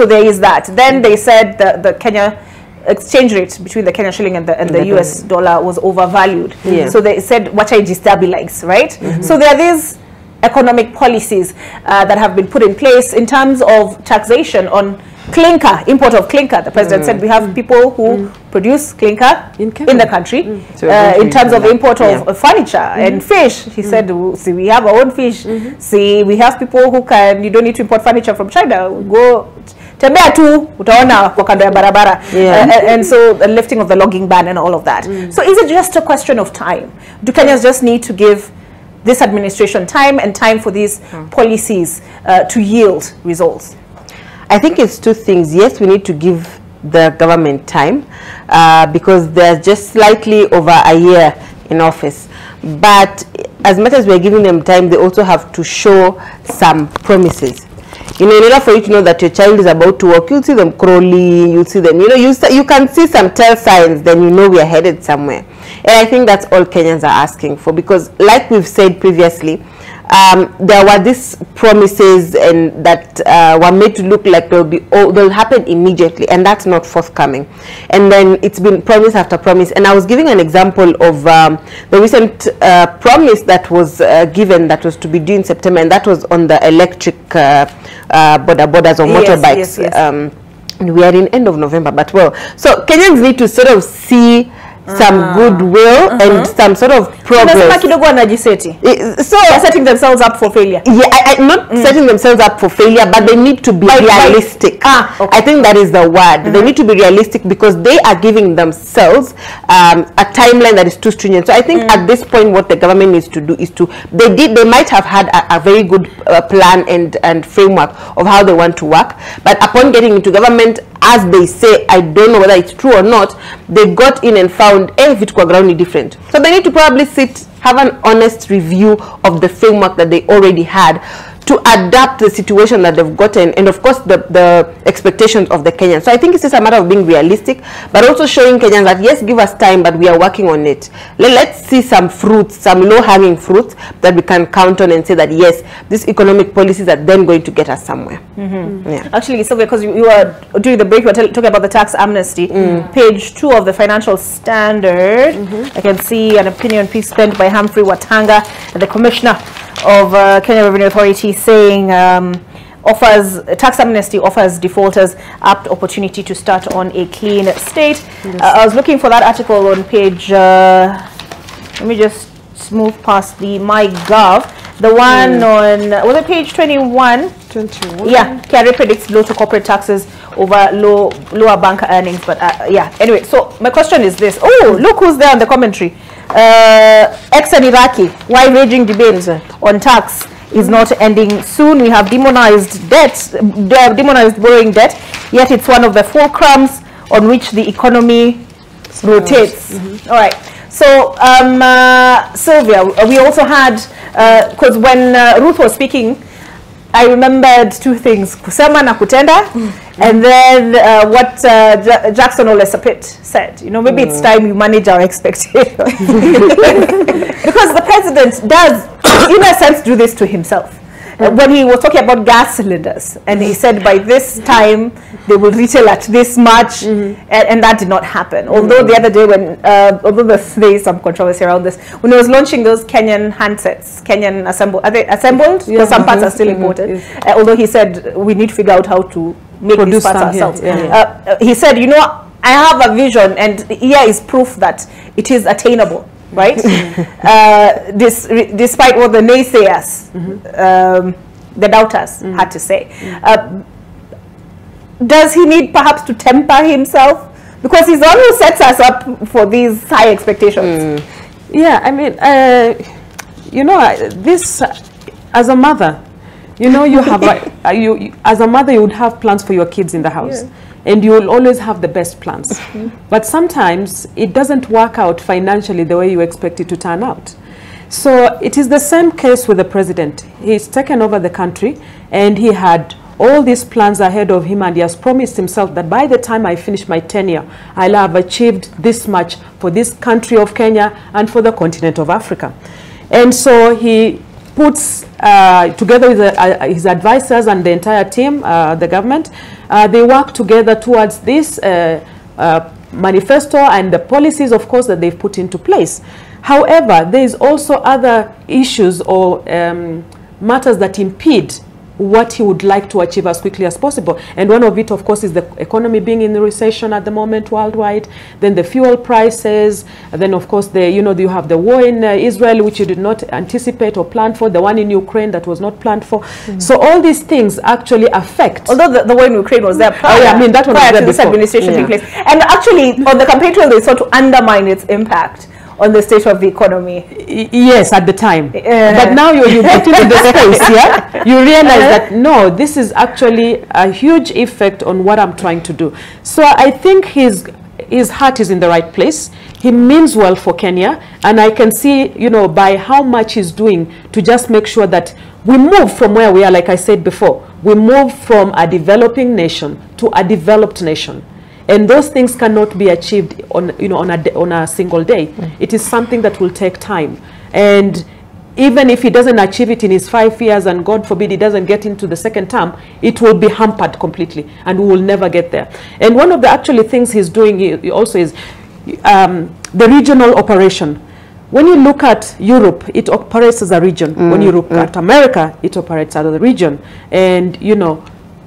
there is that. Then they said the Kenya exchange rate between the Kenyan shilling and the US dollar was overvalued. So they said, watch I destabilize, right? So there are these economic policies that have been put in place in terms of taxation on Clinker, import of clinker. The president said we have people who produce clinker in the country. So in terms of import of furniture and fish, he said, see, we have our own fish. See, we have people who can, you don't need to import furniture from China. Go tembea tu utaona kwa kando ya barabara. And so the lifting of the logging ban and all of that. So is it just a question of time? Do Kenyans just need to give this administration time and time for these policies to yield results? I think it's two things. Yes, we need to give the government time because they're just slightly over a year in office. But as much as we're giving them time, they also have to show some promises. You know, in order for you to know that your child is about to walk, you'll see them crawling, you'll see them, you know, you can see some tell signs, then you know we are headed somewhere. And I think that's all Kenyans are asking for, because like we've said previously, there were these promises and that were made to look like they'll happen immediately, and that's not forthcoming. And then it's been promise after promise. And I was giving an example of the recent promise that was given that was to be due in September, and that was on the electric borders or motorbikes. We are in end of November, but well, so Kenyans need to sort of see some goodwill and some sort of progress. So they're setting themselves up for failure. Yeah, not setting themselves up for failure, but they need to be realistic. I think that is the word. They need to be realistic because they are giving themselves a timeline that is too stringent. So I think at this point, what the government needs to do is they might have had a very good plan and framework of how they want to work, but upon getting into government, as they say, I don't know whether it's true or not, they got in and found if kwa ground is different. So they need to probably have an honest review of the framework that they already had to adapt the situation that they've gotten, and of course the expectations of the Kenyans. So I think it's just a matter of being realistic, but also showing Kenyans that yes, give us time, but we are working on it. Let's see some fruits, some low-hanging fruits that we can count on and say that yes, these economic policies are then going to get us somewhere. Yeah. Actually, Sylvia, because you were during the break, we were talking about the tax amnesty. Page 2 of the Financial Standard, I can see an opinion piece penned by Humphrey Watanga, the Commissioner of Kenya Revenue Authority, saying tax amnesty offers defaulters apt opportunity to start on a clean state. I was looking for that article on page, let me just move past the MyGov, the one on, was it page 21? 21. Yeah, KRA predicts low to corporate taxes over lower bank earnings, but yeah, anyway, so my question is this. Oh, look who's there on the commentary. Ex and Iraqi, why raging debates on tax is not ending soon. We have demonized debt, demonized borrowing debt, yet it's one of the fulcrums on which the economy rotates. All right. So, Sylvia, we also had, because when Ruth was speaking, I remembered two things, kusema na kutenda, and then what Jackson Ole Sapit said. You know, maybe it's time you manage our expectations. Because the president does, in a sense, do this to himself. When he was talking about gas cylinders, and he said by this time they will retail at this much, and that did not happen. Although the other day, when although there is some controversy around this, when he was launching those Kenyan handsets, Kenyan assembled, are they assembled? Because some parts are still imported. Although he said we need to figure out how to make these parts ourselves. He said, you know, I have a vision, and here is proof that it is attainable. Right? Despite what the naysayers, the doubters had to say. Does he need perhaps to temper himself? Because he's the one who sets us up for these high expectations. Yeah, I mean, you know, this, as a mother, you know, you have, as a mother, you would have plans for your kids in the house. Yeah. And you will always have the best plans. But sometimes it doesn't work out financially the way you expect it to turn out. So it is the same case with the president. He's taken over the country and he had all these plans ahead of him, and he has promised himself that by the time I finish my tenure, I'll have achieved this much for this country of Kenya and for the continent of Africa. And so he puts together with his advisors and the entire team, the government, they work together towards this manifesto and the policies, of course, that they've put into place. However, there is also other issues or matters that impede what he would like to achieve as quickly as possible. And one of it, of course, is the economy being in the recession at the moment worldwide, then the fuel prices, and then, of course, you have the war in Israel, which you did not anticipate or plan for, the one in Ukraine that was not planned for. So all these things actually affect. Although the war in Ukraine was there prior, I mean, that one was there this administration taking place. And actually, on the campaign trail, they sought to undermine its impact on the state of the economy. Yes, at the time. But now you get into the space, yeah? You realize that, no, this is actually a huge effect on what I'm trying to do. So I think his heart is in the right place. He means well for Kenya. And I can see, by how much he's doing to just make sure that we move from where we are, like I said before. We move from a developing nation to a developed nation. And those things cannot be achieved on a single day. It is something that will take time. And even if he doesn't achieve it in his 5 years, and God forbid he doesn't get into the second term, it will be hampered completely, and we will never get there. And one of the actually things he's doing he also is the regional operation. When you look at Europe, it operates as a region. When you look at America, it operates as a region. And,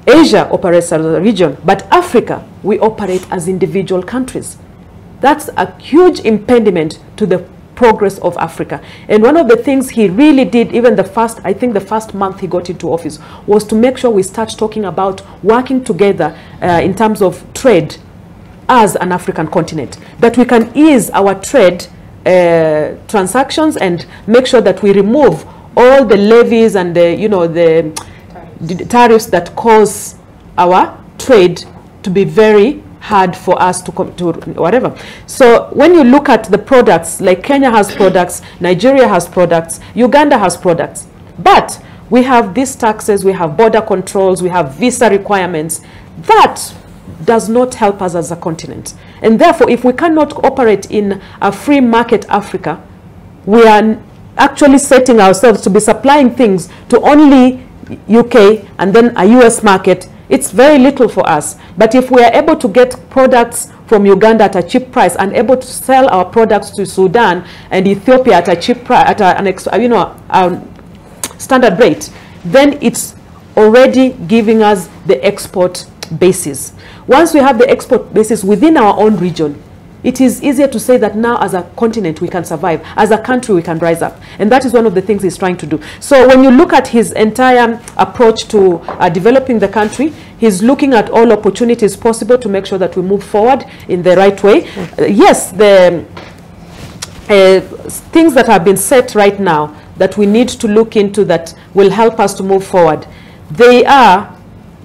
Asia operates as a region, but Africa, we operate as individual countries. That's a huge impediment to the progress of Africa. And one of the things he really did, even the first month he got into office, was to make sure we start talking about working together in terms of trade as an African continent, that we can ease our trade transactions and make sure that we remove all the levies and the tariffs that cause our trade to be very hard for us to come to whatever. So when you look at the products, like Kenya has products, Nigeria has products, Uganda has products, but we have these taxes, we have border controls, we have visa requirements. That does not help us as a continent. And therefore, if we cannot operate in a free market Africa, we are actually setting ourselves to be supplying things to only UK and then a US market. It's very little for us. But if we are able to get products from Uganda at a cheap price and able to sell our products to Sudan and Ethiopia at a cheap price, at a standard rate, then it's already giving us the export basis. Once we have the export basis within our own region, it is easier to say that now as a continent we can survive, as a country we can rise up. And that is one of the things he's trying to do. So when you look at his entire approach to developing the country, he's looking at all opportunities possible to make sure that we move forward in the right way. Yes, the things that have been set right now that we need to look into that will help us to move forward, they are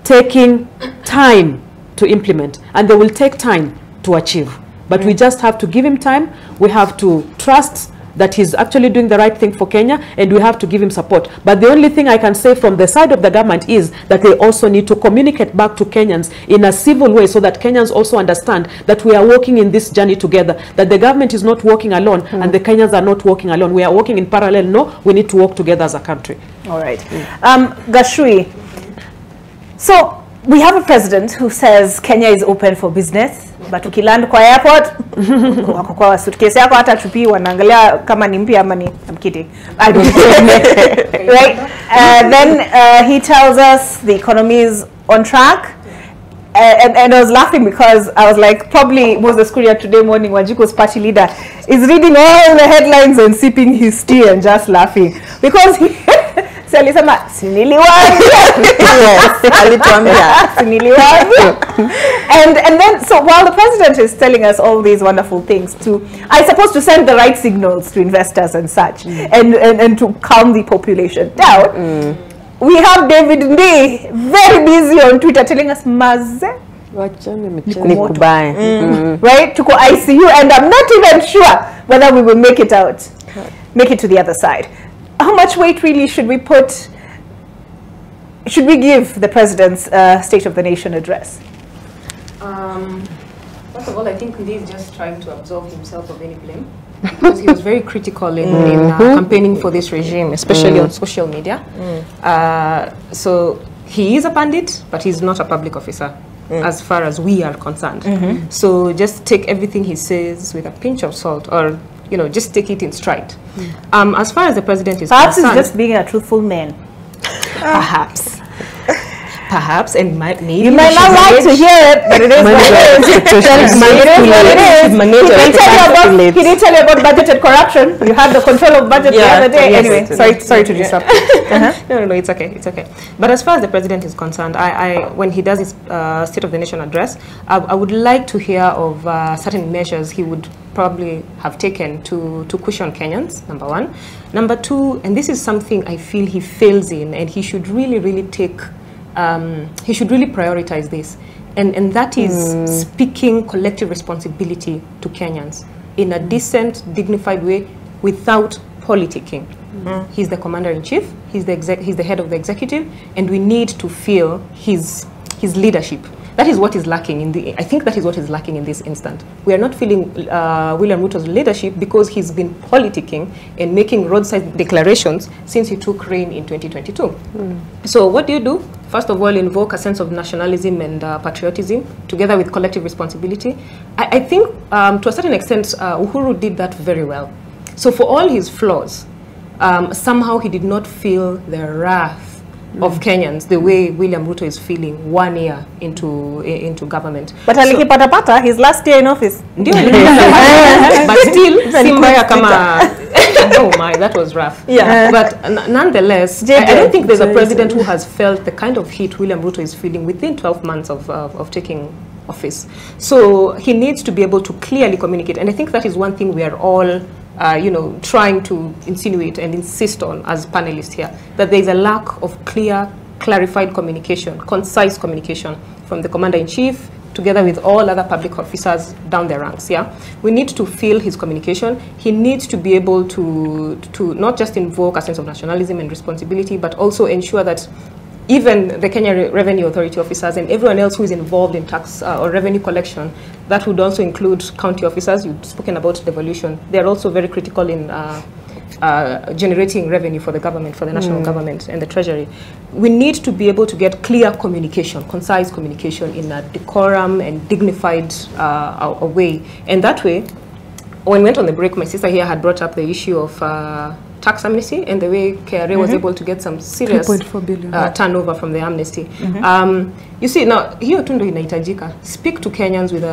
taking time to implement, and they will take time to achieve. But we just have to give him time. We have to trust that he's actually doing the right thing for Kenya, and we have to give him support. But the only thing I can say from the side of the government is that they also need to communicate back to Kenyans in a civil way, so that Kenyans also understand that we are working in this journey together, that the government is not working alone and the Kenyans are not working alone. We are working in parallel. No, we need to work together as a country. All right. Gashui, so we have a president who says Kenya is open for business, but ukiland kwa airport wako kwa suitcase yako hata chupi wanaangalia kama ni mpya ama ni, I'm kidding, I don't know. Right? Then he tells us the economy is on track. And I was laughing because I was like, probably Moses Kuria today morning, Wanjiku's party leader, is reading all the headlines and sipping his tea and just laughing because he alisema siniliwaambia. Yes, alituambia siniliwaambia. And then, so while the president is telling us all these wonderful things to, I suppose, to send the right signals to investors and such, and to calm the population down, we have David Ndii very busy on Twitter telling us maze right, to go ICU, and I'm not even sure whether we will make it out, make it to the other side. How much weight really should we give the president's State of the Nation address? First of all, I think Ndii is just trying to absolve himself of any blame, because he was very critical in campaigning for this regime, especially on social media. So he is a pundit, but he's not a public officer as far as we are concerned. So just take everything he says with a pinch of salt, or just take it in stride. As far as the president is perhaps concerned, he's just being a truthful man. Perhaps. Perhaps, and maybe you might not like to hear it, but it is what it is. He didn't tell you about budgeted corruption. You had the control of budget the other day. Anyway, sorry to disrupt. No, it's okay. But as far as the president is concerned, when he does his State of the Nation address, I would like to hear of certain measures he would probably have taken to cushion Kenyans, number one. Number two, and this is something I feel he fails in, and he should really take, he should really prioritize this, and that is speaking collective responsibility to Kenyans in a decent, dignified way without politicking. He's the commander-in-chief, he's the head of the executive, and we need to feel his leadership. That is what is lacking I think that is what is lacking in this instant. We are not feeling William Ruto's leadership because he's been politicking and making roadside declarations since he took reign in 2022. So what do? First of all, invoke a sense of nationalism and patriotism together with collective responsibility. I think to a certain extent, Uhuru did that very well. So for all his flaws, somehow he did not feel the wrath of Kenyans the way William Ruto is feeling 1 year into government. But alikipata his last year in office. But still, Simbaya kama, oh my, that was rough. Yeah. But nonetheless, I don't think there's a president who has felt the kind of heat William Ruto is feeling within 12 months of taking office. So he needs to be able to clearly communicate, and I think that is one thing we are all trying to insinuate and insist on as panelists here, that there is a lack of clear, clarified communication, concise communication from the commander-in-chief together with all other public officers down the ranks. We need to feel his communication. He needs to be able to not just invoke a sense of nationalism and responsibility, but also ensure that even the Kenya Revenue Authority officers and everyone else who is involved in tax or revenue collection, that would also include county officers. You've spoken about devolution. They're also very critical in generating revenue for the government, for the national government and the treasury. We need to be able to get clear communication, concise communication in a decorum and dignified way. And that way, when we went on the break, my sister here had brought up the issue of tax amnesty and the way KRA was able to get some serious turnover from the amnesty. You see, now, hiyo tu ndo inahitajika. Speak to Kenyans with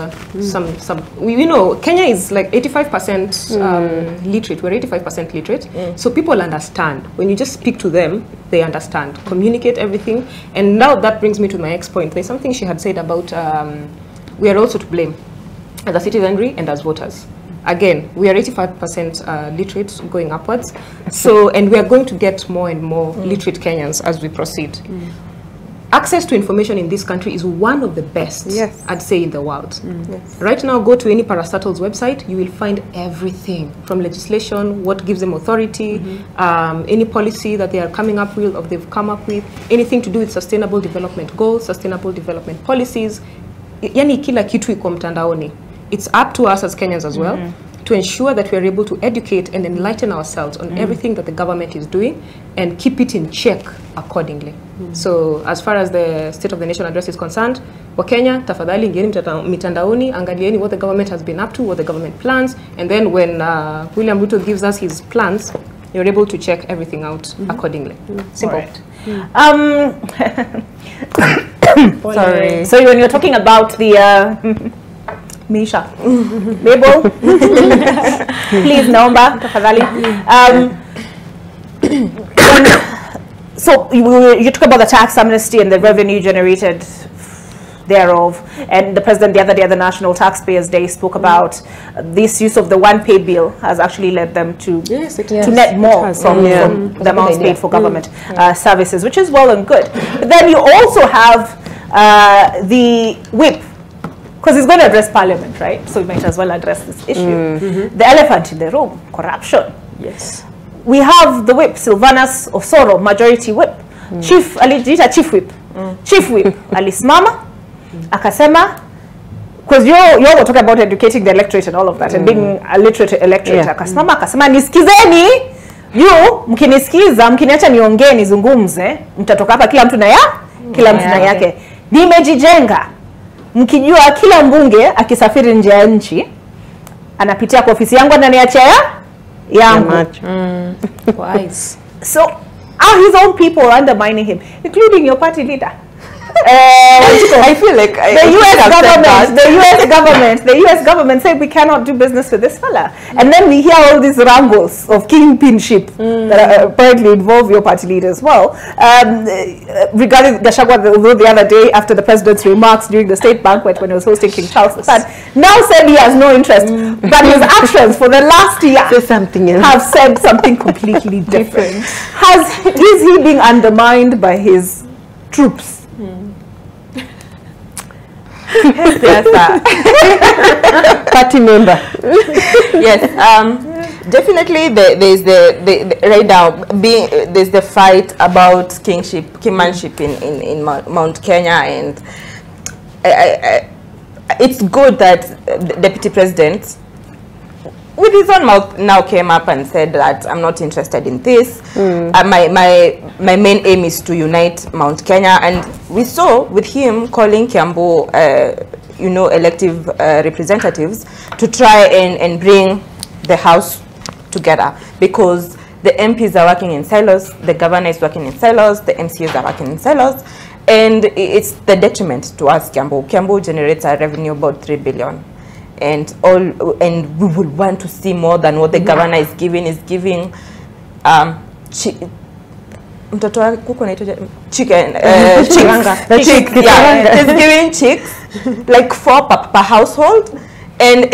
we know, Kenya is like 85% literate. We're 85% literate. So people understand. When you just speak to them, they understand. Communicate everything. And now that brings me to my next point. There's something she had said about we are also to blame as a citizenry and as voters. Again, we are 85% literate going upwards. So, and we are going to get more and more literate Kenyans as we proceed. Access to information in this country is one of the best, I'd say, in the world. Right now, go to any parastatal's website, you will find everything from legislation, what gives them authority, any policy that they are coming up with or they've come up with, anything to do with sustainable development goals, sustainable development policies. Yani kila kitu iko mtandaoni. It's up to us as Kenyans as well to ensure that we are able to educate and enlighten ourselves on everything that the government is doing and keep it in check accordingly. So as far as the State of the Nation address is concerned, Wakenya, tafadhali ingieni mitandaoni, angalieni what the government has been up to, what the government plans, and then when William Ruto gives us his plans, you're able to check everything out accordingly. Simple. Sorry. So when you're talking about the Misha, Mabel, please, naomba, tafadhali. So you talk about the tax amnesty and the revenue generated thereof, and the president the other day at the National Taxpayers Day spoke about this use of the one pay bill has actually led them to net more from the amounts paid for government services, which is well and good. But then you also have the whip, because he's going to address Parliament, right? So we might as well address this issue. The elephant in the room, corruption. Yes. We have the whip, Sylvanus Osoro, majority whip. Chief alijiita chief whip. Chief whip alisimama akasema, because you're talking about educating the electorate and all of that and being a literate electorate. Akasimama akasema, nisikizeni, mkinisikiza, mkiniacha niongee nizungumze, mtatoka hapa kila mtu na yake. Nimejijenga. Mkijua kila mbunge akisafiri nje ya nchi anapitia kwa ofisi yangu na niachia yangu. Wise. So are his own people undermining him, including your party leader? I feel like the US government said we cannot do business with this fella. And then we hear all these wrangles of kingpinship that apparently involve your party leader as well. Regarding Gachagua, although the other day after the president's remarks during the state banquet when he was hosting King Charles III, now said he has no interest, but his actions for the last year have said something completely different. Is he being undermined by his troops? Yes, party member. Yes, definitely. There's right now there's the fight about kingmanship in Mount Kenya, and it's good that the deputy president, with his own mouth, now came up and said that I'm not interested in this. My main aim is to unite Mount Kenya, and we saw with him calling Kiambu, elective representatives to try and bring the house together, because the MPs are working in silos, the governor is working in silos, the MCAs are working in silos, and it's the detriment to us. Kiambu generates a revenue about 3 billion. And we would want to see more than what the governor is giving. Chicken, chicks, yeah, he's giving chicks, like 4 per household, and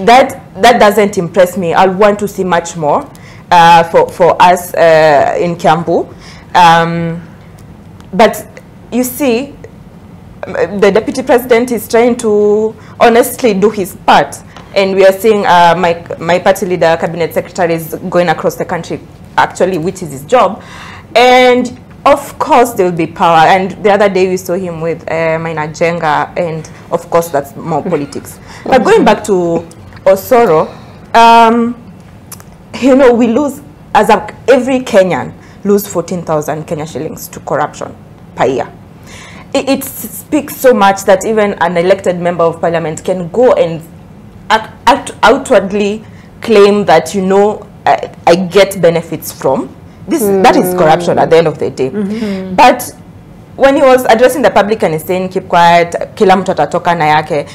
that doesn't impress me. I want to see much more for us in Kiambu, but you see, the deputy president is trying to honestly do his part, and we are seeing my party leader, cabinet secretary, is going across the country, actually, which is his job, and of course there will be power. And the other day we saw him with Maina Jenga, and of course that's more politics. But going back to Osoro, we lose, every Kenyan lose 14,000 Kenya shillings to corruption per year. It speaks so much that even an elected member of parliament can go and outwardly claim that, I get benefits from this. That is corruption at the end of the day. But when he was addressing the public and he's saying, keep quiet, kila mtu atatoka na yake,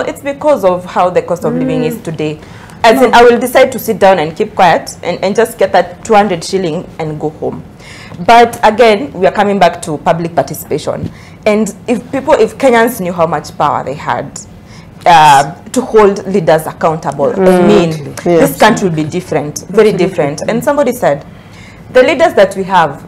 it's because of how the cost of living is today. As in, I will decide to sit down and keep quiet and just get that 200 shilling and go home. But again, we are coming back to public participation. And if Kenyans knew how much power they had to hold leaders accountable, this country will be different, very different. And somebody said, the leaders that we have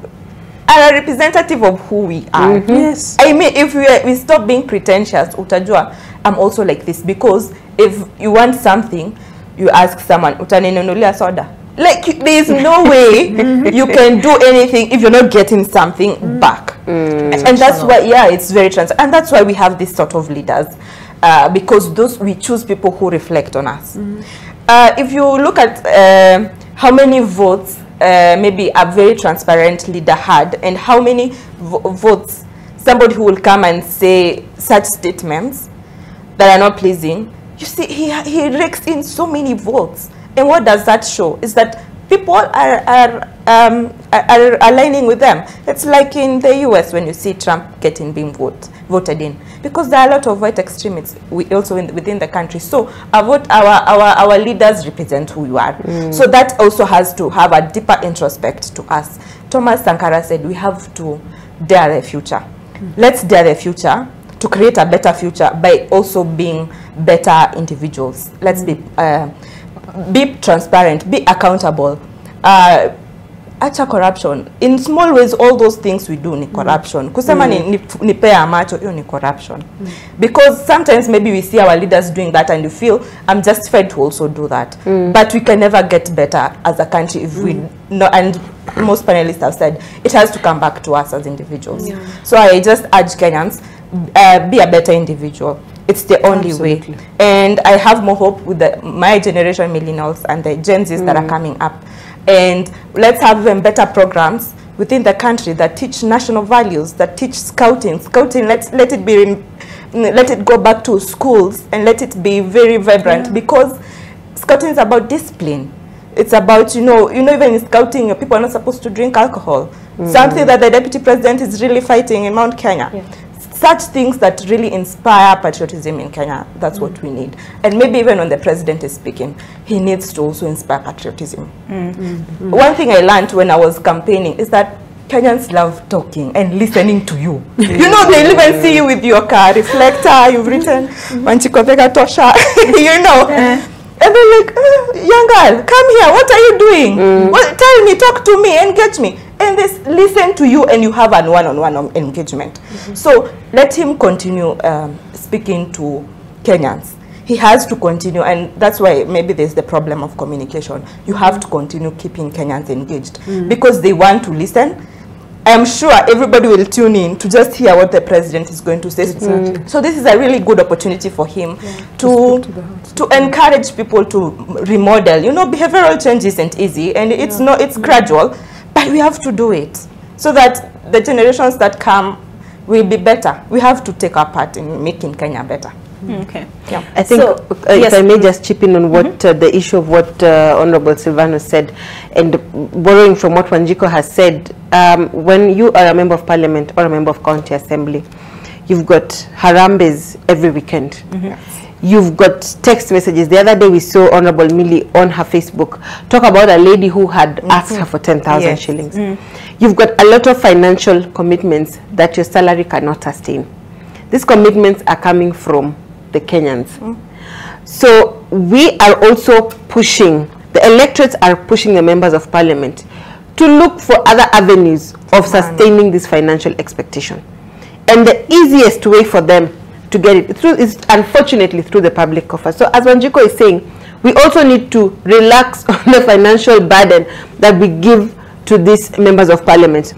are a representative of who we are. Yes. I mean, if we stop being pretentious, utajua, I'm also like this. Because if you want something, you ask someone, utaninunulia soda. Like, there is no way you can do anything if you're not getting something back. And that's why, it's very transparent. And that's why we have this sort of leaders, because we choose people who reflect on us. If you look at how many votes maybe a very transparent leader had, and how many votes somebody who will come and say such statements that are not pleasing, you see, he rakes in so many votes. And what does that show? Is that people are aligning with them. It's like in the US when you see Trump being voted in, because there are a lot of white extremists within the country. So our leaders represent who you are. So that also has to have a deeper introspect to us. Thomas Sankara said we have to dare the future. Let's dare the future to create a better future by also being better individuals. Let's be transparent, be accountable, acha corruption. In small ways, all those things we do ni corruption. Kusema ni pea macho, hiyo ni corruption. Because sometimes maybe we see our leaders doing that and you feel, I'm justified to also do that. But we can never get better as a country if we know, and most panelists have said, it has to come back to us as individuals. So I just urge Kenyans, be a better individual. It's the only way. And I have more hope with my generation millennials and the Gen Zs that are coming up. And let's have even better programs within the country that teach national values, that teach scouting. Scouting, let it go back to schools and let it be very vibrant, because scouting is about discipline. It's about, even in scouting, people are not supposed to drink alcohol. Something that the deputy president is really fighting in Mount Kenya. such things that really inspire patriotism in Kenya. That's what we need. And maybe even when the president is speaking, he needs to also inspire patriotism. One thing I learned when I was campaigning is that Kenyans love talking and listening to you. You know, they even see you with your car reflector, you've written, Wanchiko Vega Tosha, you know. And they're like, young girl, come here, what are you doing? Well, tell me, talk to me, engage me. And they listen to you and you have a one-on-one engagement. So let him continue speaking to Kenyans. He has to continue, and that's why maybe there's the problem of communication. You have to continue keeping Kenyans engaged because they want to listen. I'm sure everybody will tune in to just hear what the president is going to say. So this is a really good opportunity for him to encourage people to remodel. You know, behavioral change isn't easy, and it's gradual, but we have to do it so that the generations that come will be better. We have to take our part in making Kenya better. Okay. Yeah. I think, if I may just chip in on what the issue of what Honorable Silvano said, and borrowing from what Wanjiko has said, when you are a member of parliament or a member of county assembly, you've got harambes every weekend. You've got text messages. The other day we saw Honorable Millie on her Facebook talk about a lady who had asked her for 10,000 shillings. You've got a lot of financial commitments that your salary cannot sustain. These commitments are coming from the Kenyans. So we are also pushing, the electorates are pushing the members of parliament to look for other avenues of sustaining this financial expectation. And the easiest way for them to get it is unfortunately through the public coffers. So as Wanjiko is saying, we also need to relax on the financial burden that we give to these members of parliament.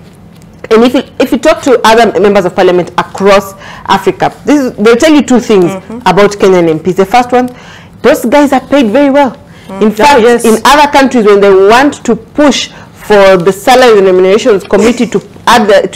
And if you talk to other members of parliament across Africa, they'll tell you two things about Kenyan MPs. The first one, those guys are paid very well. In fact, in other countries, when they want to push for the salary and remunerations committee to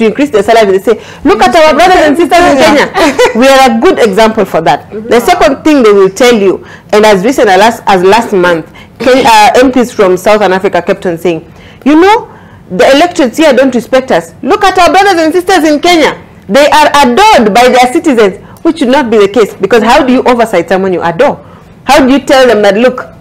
increase their salary, they say, look at our brothers and sisters in Kenya. We are a good example for that. The second thing they will tell you, and as recent as last month, MPs from Southern Africa kept on saying, you know, the electorates here don't respect us. Look at our brothers and sisters in Kenya. They are adored by their citizens, which should not be the case, because how do you oversight someone you adore? How do you tell them that, look,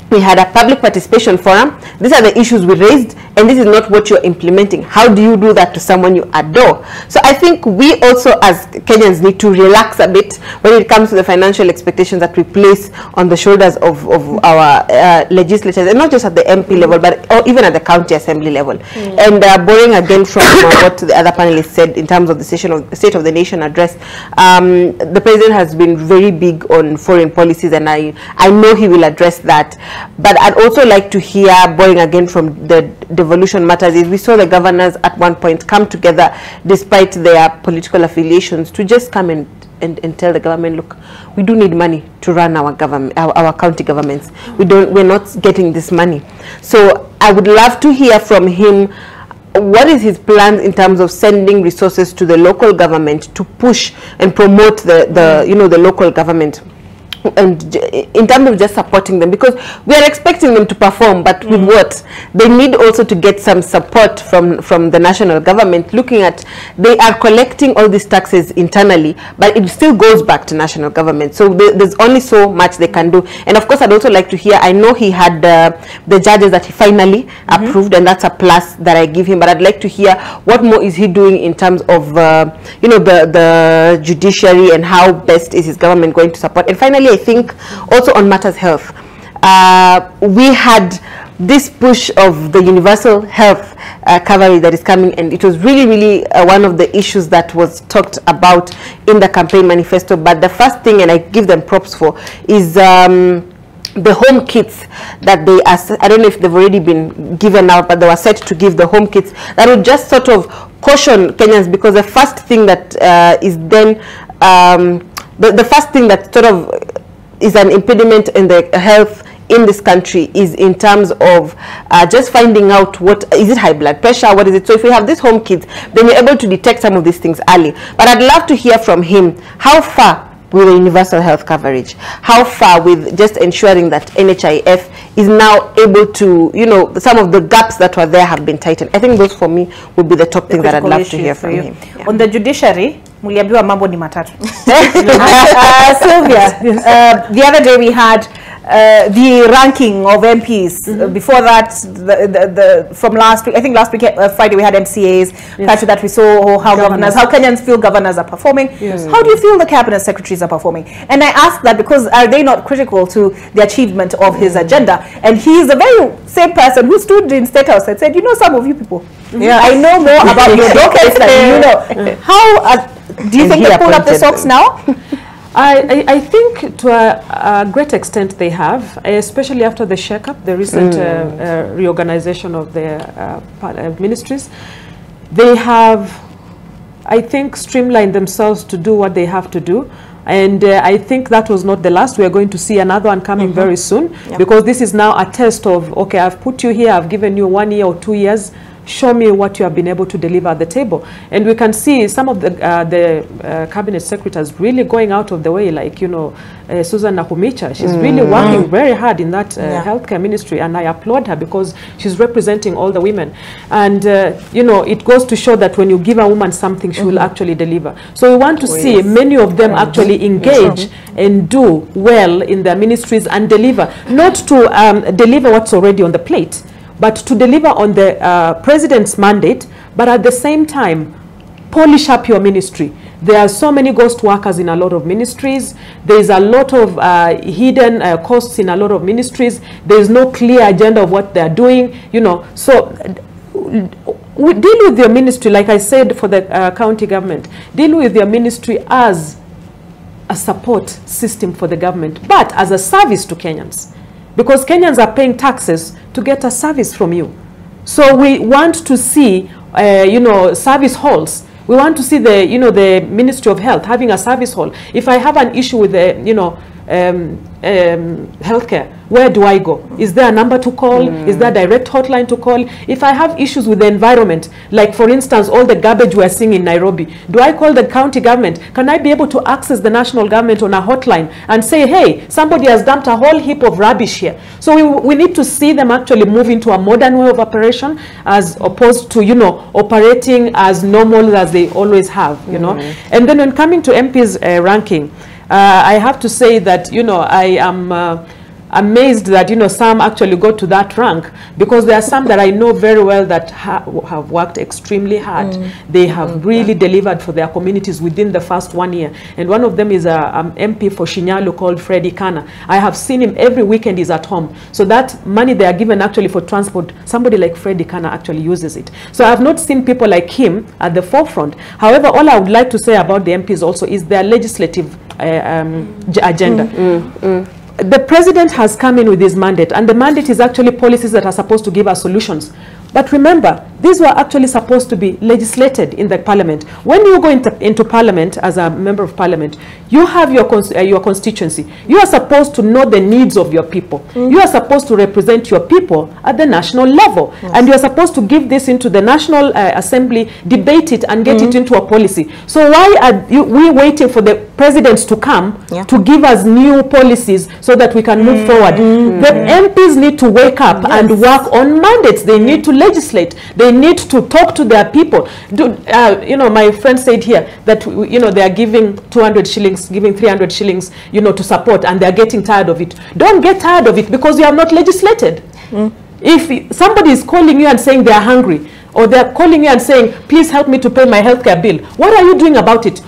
we had a public participation forum, these are the issues we raised, and this is not what you're implementing? How do you do that to someone you adore? So I think we also as Kenyans need to relax a bit when it comes to the financial expectations that we place on the shoulders of our legislators, and not just at the MP level, but even at the county assembly level. And borrowing again from what the other panelists said in terms of the State of the Nation address, the president has been very big on foreign policies, and I know he will address that. But I'd also like to hear, borrowing again from the devolution matters, is we saw the governors at one point come together despite their political affiliations to just come and tell the government, look, we do need money to run our government, our county governments. We're not getting this money. So I would love to hear from him, what is his plan in terms of sending resources to the local government to push and promote the local government, and in terms of just supporting them, because we are expecting them to perform, but with what? They need also to get some support from the national government, looking at, they are collecting all these taxes internally, but it still goes back to national government. So there's only so much they can do. And of course, I'd also like to hear, I know he had the judges that he finally approved, and that's a plus that I give him, but I'd like to hear what more is he doing in terms of the judiciary, and how best is his government going to support. And finally, I think also on matters health, we had this push of the universal health coverage that is coming, and it was really one of the issues that was talked about in the campaign manifesto. But the first thing, and I give them props for, is the home kits that they are, I don't know if they've already been given out, but they were set to give the home kits that would just sort of caution Kenyans, because the first thing that is then the first thing that sort of is an impediment in the health in this country is in terms of just finding out, what is it, high blood pressure, what is it. So if we have these home kits, then we're able to detect some of these things early. But I'd love to hear from him, how far with the universal health coverage, how far with just ensuring that NHIF is now able to, some of the gaps that were there have been tightened. I think those for me would be the top things that I'd love to hear from him. On the judiciary, muliambiwa mambo ni matatu. Sylvia, the other day we had the ranking of MPs. Before that, from last week, I think last week Friday we had MCAs. Prior to that, we saw how governors, how Kenyans feel governors are performing. How do you feel the cabinet secretaries are performing? And I ask that because are they not critical to the achievement of his agenda? And he is the very same person who stood in State House and said, you know, some of you people, I know more about your dockets than you know. How do you think they pull up the socks now? I think to a great extent they have, especially after the shake-up, the recent reorganization of the ministries. They have, I think, streamlined themselves to do what they have to do. And I think that was not the last. We are going to see another one coming very soon, because this is now a test of, okay, I've put you here, I've given you 1 year or 2 years, show me what you have been able to deliver at the table. And we can see some of the cabinet secretaries really going out of the way, like, you know, Susan Nakumicha. She's really working very hard in that healthcare ministry, and I applaud her because she's representing all the women. And, you know, it goes to show that when you give a woman something, she will actually deliver. So we want to see many of them actually engage and do well in their ministries and deliver, not to deliver what's already on the plate, but to deliver on the president's mandate, but at the same time, polish up your ministry. There are so many ghost workers in a lot of ministries. There is a lot of hidden costs in a lot of ministries. There is no clear agenda of what they are doing, you know. So we deal with your ministry, like I said, for the county government, deal with your ministry as a support system for the government, but as a service to Kenyans. Because Kenyans are paying taxes to get a service from you. So we want to see, you know, service halls. We want to see the, you know, the Ministry of Health having a service hall. If I have an issue with the, you know, healthcare, where do I go? Is there a number to call? Is there a direct hotline to call? If I have issues with the environment, like for instance, all the garbage we're seeing in Nairobi, do I call the county government? Can I be able to access the national government on a hotline and say, hey, somebody has dumped a whole heap of rubbish here? So we need to see them actually move into a modern way of operation, as opposed to, you know, operating as normal as they always have, you know. And then when coming to MP's ranking, I have to say that, you know, I am amazed that, you know, some actually got to that rank, because there are some that I know very well that have worked extremely hard. They have really delivered for their communities within the first 1 year. And one of them is an MP for Shinyalu called Freddie Kana. I have seen him every weekend. He's at home. So that money they are given actually for transport, somebody like Freddie Kana actually uses it. So I have not seen people like him at the forefront. However, all I would like to say about the MPs also is their legislative agenda. The president has come in with his mandate, and the mandate is actually policies that are supposed to give us solutions. But remember, these were actually supposed to be legislated in the parliament. When you go into parliament as a member of parliament, you have your constituency. You are supposed to know the needs of your people. You are supposed to represent your people at the national level. And you are supposed to give this into the National Assembly, debate it, and get it into a policy. So why are we waiting for the presidents to come to give us new policies so that we can move forward? The MPs need to wake up and work on mandates. They need to legislate. They need to talk to their people. You know, my friend said here that, you know, they are giving 200 shillings, giving 300 shillings, you know, to support, and they are getting tired of it. Don't get tired of it because you have not legislated. If somebody is calling you and saying they are hungry, or they are calling you and saying, please help me to pay my healthcare bill, what are you doing about it?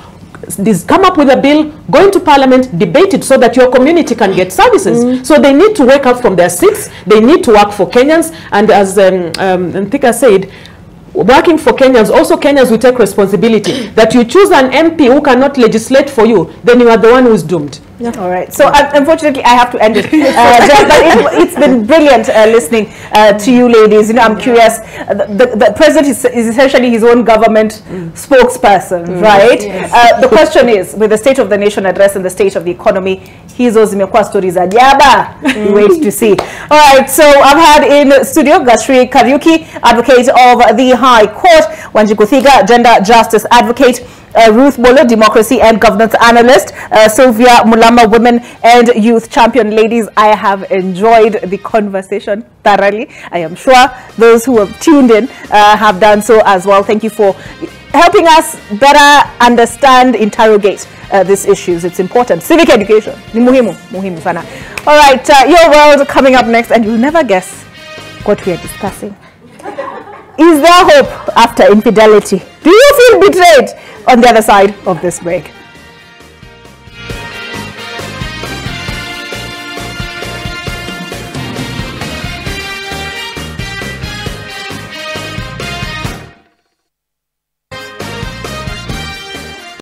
Come up with a bill, go into parliament, debate it so that your community can get services. So they need to wake up from their seats. They need to work for Kenyans. And as Nthika said, working for Kenyans, also Kenyans will take responsibility. That you choose an MP who cannot legislate for you, then you are the one who is doomed. All right. So unfortunately, I have to end it. But it's been brilliant listening to you ladies. You know, I'm curious. The president is essentially his own government spokesperson, right? Yes. The question is, with the State of the Nation address and the state of the economy, hizo zimekuwa stories za jaba. We wait to see. All right. So I've had in studio Gashri Kariuki, advocate of the High Court, Wanjiku Thiga, gender justice advocate, Ruth Bolo, Democracy and Governance Analyst, Sylvia Mulama, Women and Youth Champion. Ladies, I have enjoyed the conversation thoroughly. I am sure those who have tuned in have done so as well. Thank you for helping us better understand, interrogate these issues. It's important. Civic education. Ni muhimu sana. All right, Your World coming up next, and you'll never guess what we are discussing. Is there hope after infidelity? Do you feel betrayed? On the other side of this break.